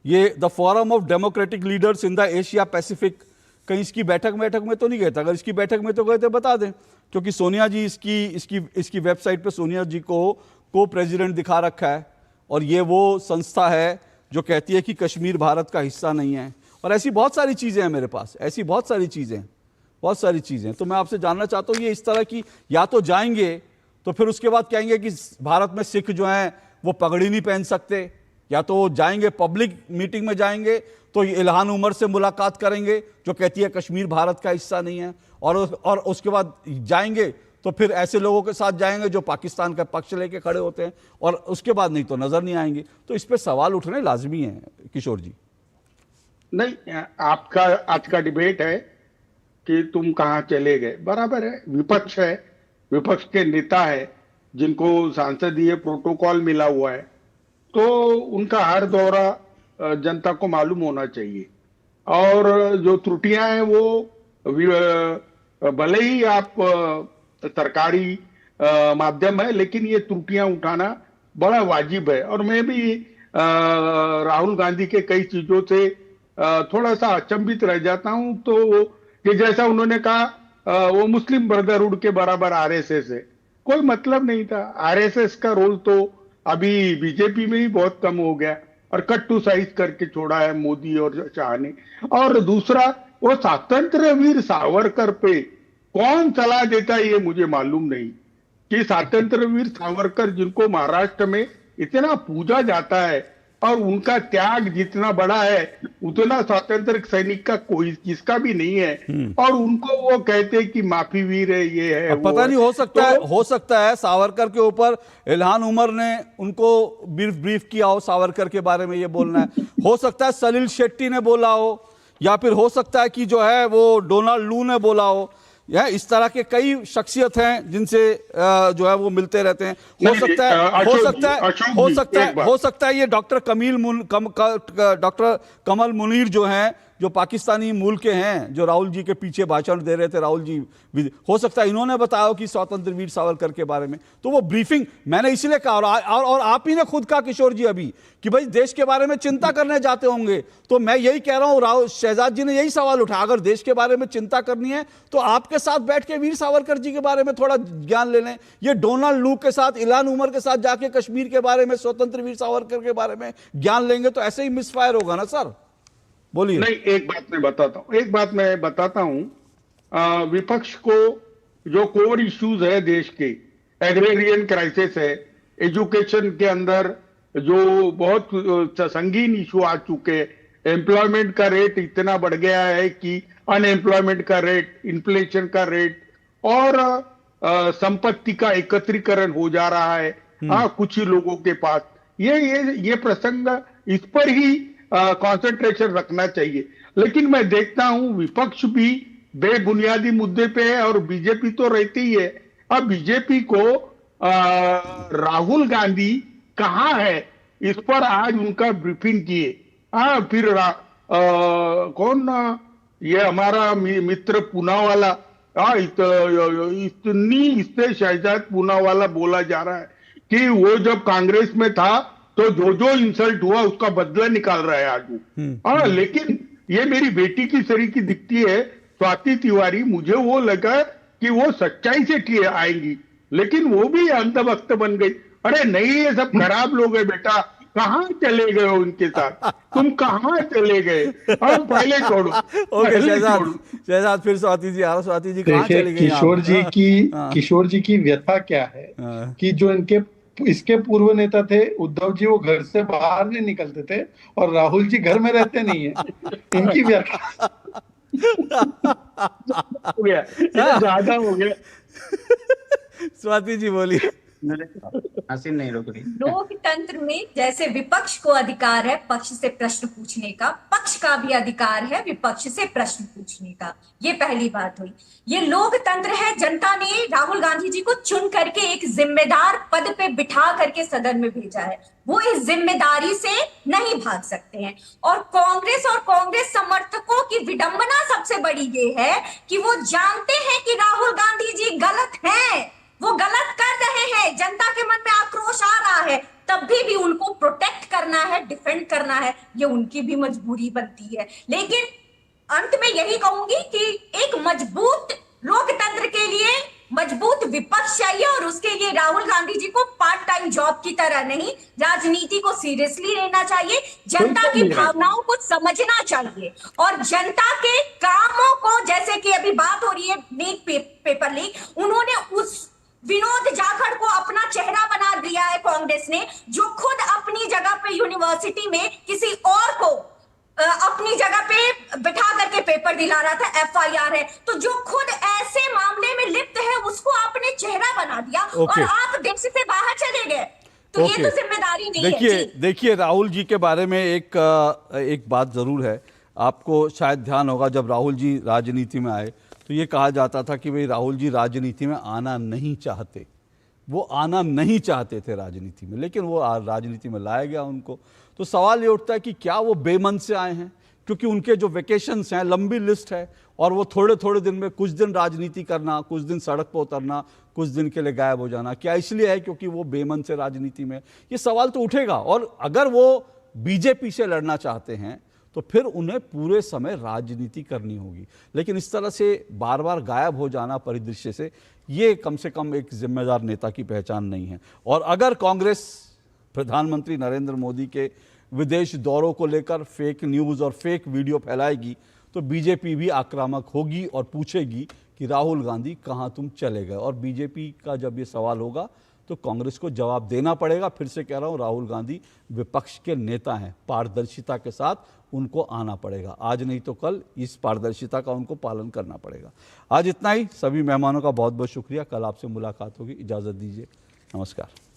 ये the forum of democratic leaders in the Asia Pacific, कहीं इसकी बैठक में तो नहीं गए थे? अगर इसकी बैठक में तो गए थे बता दें, क्योंकि सोनिया जी इसकी वेबसाइट पे सोनिया जी को प्रेसिडेंट दिखा रखा है, और ये वो संस्था है जो कहती है कि कश्मीर भारत का हिस्सा नहीं है, और ऐसी बहुत सारी चीज़ें हैं मेरे पास, ऐसी बहुत सारी चीज़ें। तो मैं आपसे जानना चाहता हूँ, ये इस तरह की या तो जाएंगे तो फिर उसके बाद कहेंगे कि भारत में सिख जो हैं वो पगड़ी नहीं पहन सकते, या तो जाएंगे पब्लिक मीटिंग में जाएंगे तो इल्हान उमर से मुलाकात करेंगे जो कहती है कश्मीर भारत का हिस्सा नहीं है, और उसके बाद जाएंगे तो फिर ऐसे लोगों के साथ जाएंगे जो पाकिस्तान का पक्ष लेके खड़े होते हैं, और उसके बाद नहीं तो नजर नहीं आएंगे। तो इस पे सवाल उठने लाजमी है। किशोर जी, नहीं, आपका आज का डिबेट है कि तुम कहाँ चले गए, बराबर है। विपक्ष है, विपक्ष के नेता है जिनको सांसदीय प्रोटोकॉल मिला हुआ है, तो उनका हर दौरा जनता को मालूम होना चाहिए, और जो त्रुटियां हैं वो भले ही आप सरकारी माध्यम है, लेकिन ये त्रुटियां उठाना बड़ा वाजिब है। और मैं भी राहुल गांधी के कई चीजों से थोड़ा सा अचंभित रह जाता हूं। तो कि जैसा उन्होंने कहा वो मुस्लिम ब्रदरहुड के बराबर आरएसएस है, कोई मतलब नहीं था। आरएसएस का रोल तो अभी बीजेपी में ही बहुत कम हो गया और कट टू साइज करके छोड़ा है मोदी और शाह ने। और दूसरा, वो स्वतंत्र वीर सावरकर पे कौन सलाह देता है ये मुझे मालूम नहीं, कि स्वतंत्र वीर सावरकर जिनको महाराष्ट्र में इतना पूजा जाता है और उनका त्याग जितना बड़ा है उतना स्वतंत्र सैनिक का कोई किसका भी नहीं है। और उनको वो कहते हैं कि माफी वीर है, ये है, वो पता नहीं, है। हो सकता है सावरकर के ऊपर इल्हान उमर ने उनको ब्रीफ किया हो, सावरकर के बारे में ये बोलना है। हो सकता है सलील शेट्टी ने बोला हो, या फिर हो सकता है कि जो है वो डोनाल्ड लू ने बोला हो। यह इस तरह के कई शख्सियत हैं जिनसे जो है वो मिलते रहते हैं। हो सकता है ये डॉक्टर कमल मुनीर जो हैं, जो पाकिस्तानी मूल के हैं, जो राहुल जी के पीछे भाषण दे रहे थे, राहुल जी हो सकता है इन्होंने बताया कि स्वतंत्र वीर सावरकर के बारे में। तो वो ब्रीफिंग मैंने इसलिए कहा, और आप ही ने खुद कहा किशोर जी अभी कि भाई देश के बारे में चिंता करने जाते होंगे। तो मैं यही कह रहा हूं, शहजाद जी ने यही सवाल उठाया, अगर देश के बारे में चिंता करनी है तो आपके साथ बैठ के वीर सावरकर जी के बारे में थोड़ा ज्ञान ले लें। ये डोनाल्ड लू के साथ, इल्हान उमर के साथ जाके कश्मीर के बारे में, स्वतंत्र वीर सावरकर के बारे में ज्ञान लेंगे तो ऐसे ही मिसफायर होगा ना सर। बोलिए। नहीं, एक बात मैं बताता हूं, विपक्ष को जो कोर इश्यूज है देश के, एग्रेरियन क्राइसिस है, एजुकेशन के अंदर जो बहुत संगीन इशू आ चुके, एम्प्लॉयमेंट का रेट इतना बढ़ गया है कि अनएम्प्लॉयमेंट का रेट, इन्फ्लेशन का रेट, और संपत्ति का एकत्रीकरण हो जा रहा है कुछ ही लोगों के पास। ये प्रसंग, इस पर ही कंसंट्रेशन रखना चाहिए। लेकिन मैं देखता हूं विपक्ष भी बेबुनियादी मुद्दे पे है और बीजेपी तो रहती ही है। अब बीजेपी को राहुल गांधी कहां है, इस पर आज उनका ब्रीफिंग किए। फिर कौन ये हमारा मित्र पूनावाला, इतनी इससे शहजाद पूनावाला बोला जा रहा है कि वो जब कांग्रेस में था तो जो इंसल्ट हुआ उसका बदला निकाल रहा है आज। लेकिन ये मेरी बेटी की सरीकी दिखती है स्वाति तिवारी, मुझे वो लगा कि वो सच्चाई से आएंगी, लेकिन वो भी अंधभक्त बन गई। अरे नहीं, ये सब खराब लोग हैं बेटा, कहाँ चले गए हो इनके साथ, तुम कहाँ चले गए, अब पहले छोड़ो। ओके शहजाद, फिर स्वाति जी आ रहा। स्वाति जी कहाँ चले गए? किशोर जी की व्यथा क्या है कि जो इसके पूर्व नेता थे उद्धव जी, वो घर से बाहर नहीं निकलते थे और राहुल जी घर में रहते नहीं है। इनकी व्यथा हो गया, ज्यादा हो गया। स्वाति जी बोलिए। हंसी नहीं रुक रही। लोकतंत्र में जैसे विपक्ष को अधिकार है पक्ष से प्रश्न पूछने का, पक्ष का भी अधिकार है विपक्ष से प्रश्न पूछने का। ये पहली बात हुई। ये लोकतंत्र है, जनता ने राहुल गांधी जी को चुन करके एक जिम्मेदार पद पे बिठा करके सदन में भेजा है, वो इस जिम्मेदारी से नहीं भाग सकते हैं। और कांग्रेस समर्थकों की विडंबना सबसे बड़ी ये है कि वो जानते हैं कि राहुल गांधी जी गलत हैं, वो गलत कर रहे हैं, जनता के मन में आक्रोश आ रहा है, तब भी उनको प्रोटेक्ट करना है, डिफेंड करना है, ये उनकी भी मजबूरी बनती है। लेकिन अंत में यही कहूंगी कि एक मजबूत लोकतंत्र के लिए मजबूत विपक्ष चाहिए और उसके लिए राहुल गांधी जी को पार्ट टाइम जॉब की तरह नहीं, राजनीति को सीरियसली लेना चाहिए, जनता की भावनाओं को समझना चाहिए और जनता के कामों को, जैसे कि अभी बात हो रही है नीट पेपर लीक, उन्होंने उस विनोद जाखड़ को अपना चेहरा बना दिया है कांग्रेस ने, जो खुद अपनी जगह पे यूनिवर्सिटी में किसी और को अपनी जगह पे बिठा करके पेपर दिला रहा था, एफआईआर है। तो जो खुद ऐसे मामले में लिप्त है उसको आपने चेहरा बना दिया और आप देश से बाहर चले गए, तो ये तो जिम्मेदारी नहीं है। देखिए राहुल जी के बारे में एक बात जरूर है, आपको शायद ध्यान होगा, जब राहुल जी राजनीति में आए तो ये कहा जाता था कि भाई राहुल जी राजनीति में आना नहीं चाहते, वो आना नहीं चाहते थे राजनीति में, लेकिन वो राजनीति में लाया गया उनको। तो सवाल ये उठता है कि क्या वो बेमन से आए हैं? क्योंकि उनके जो वेकेशंस हैं, लंबी लिस्ट है, और वो थोड़े थोड़े दिन में कुछ दिन राजनीति करना, कुछ दिन सड़क पर उतरना, कुछ दिन के लिए गायब हो जाना, क्या इसलिए है क्योंकि वो बेमन से राजनीति में? ये सवाल तो उठेगा। और अगर वो बीजेपी से लड़ना चाहते हैं तो फिर उन्हें पूरे समय राजनीति करनी होगी। लेकिन इस तरह से बार बार गायब हो जाना परिदृश्य से, ये कम से कम एक जिम्मेदार नेता की पहचान नहीं है। और अगर कांग्रेस प्रधानमंत्री नरेंद्र मोदी के विदेश दौरों को लेकर फेक न्यूज़ और फेक वीडियो फैलाएगी तो बीजेपी भी आक्रामक होगी और पूछेगी कि राहुल गांधी कहाँ तुम चले गए। और बीजेपी का जब ये सवाल होगा तो कांग्रेस को जवाब देना पड़ेगा। फिर से कह रहा हूँ, राहुल गांधी विपक्ष के नेता हैं, पारदर्शिता के साथ उनको आना पड़ेगा। आज नहीं तो कल इस पारदर्शिता का उनको पालन करना पड़ेगा। आज इतना ही। सभी मेहमानों का बहुत बहुत शुक्रिया। कल आपसे मुलाकात होगी। इजाज़त दीजिए। नमस्कार।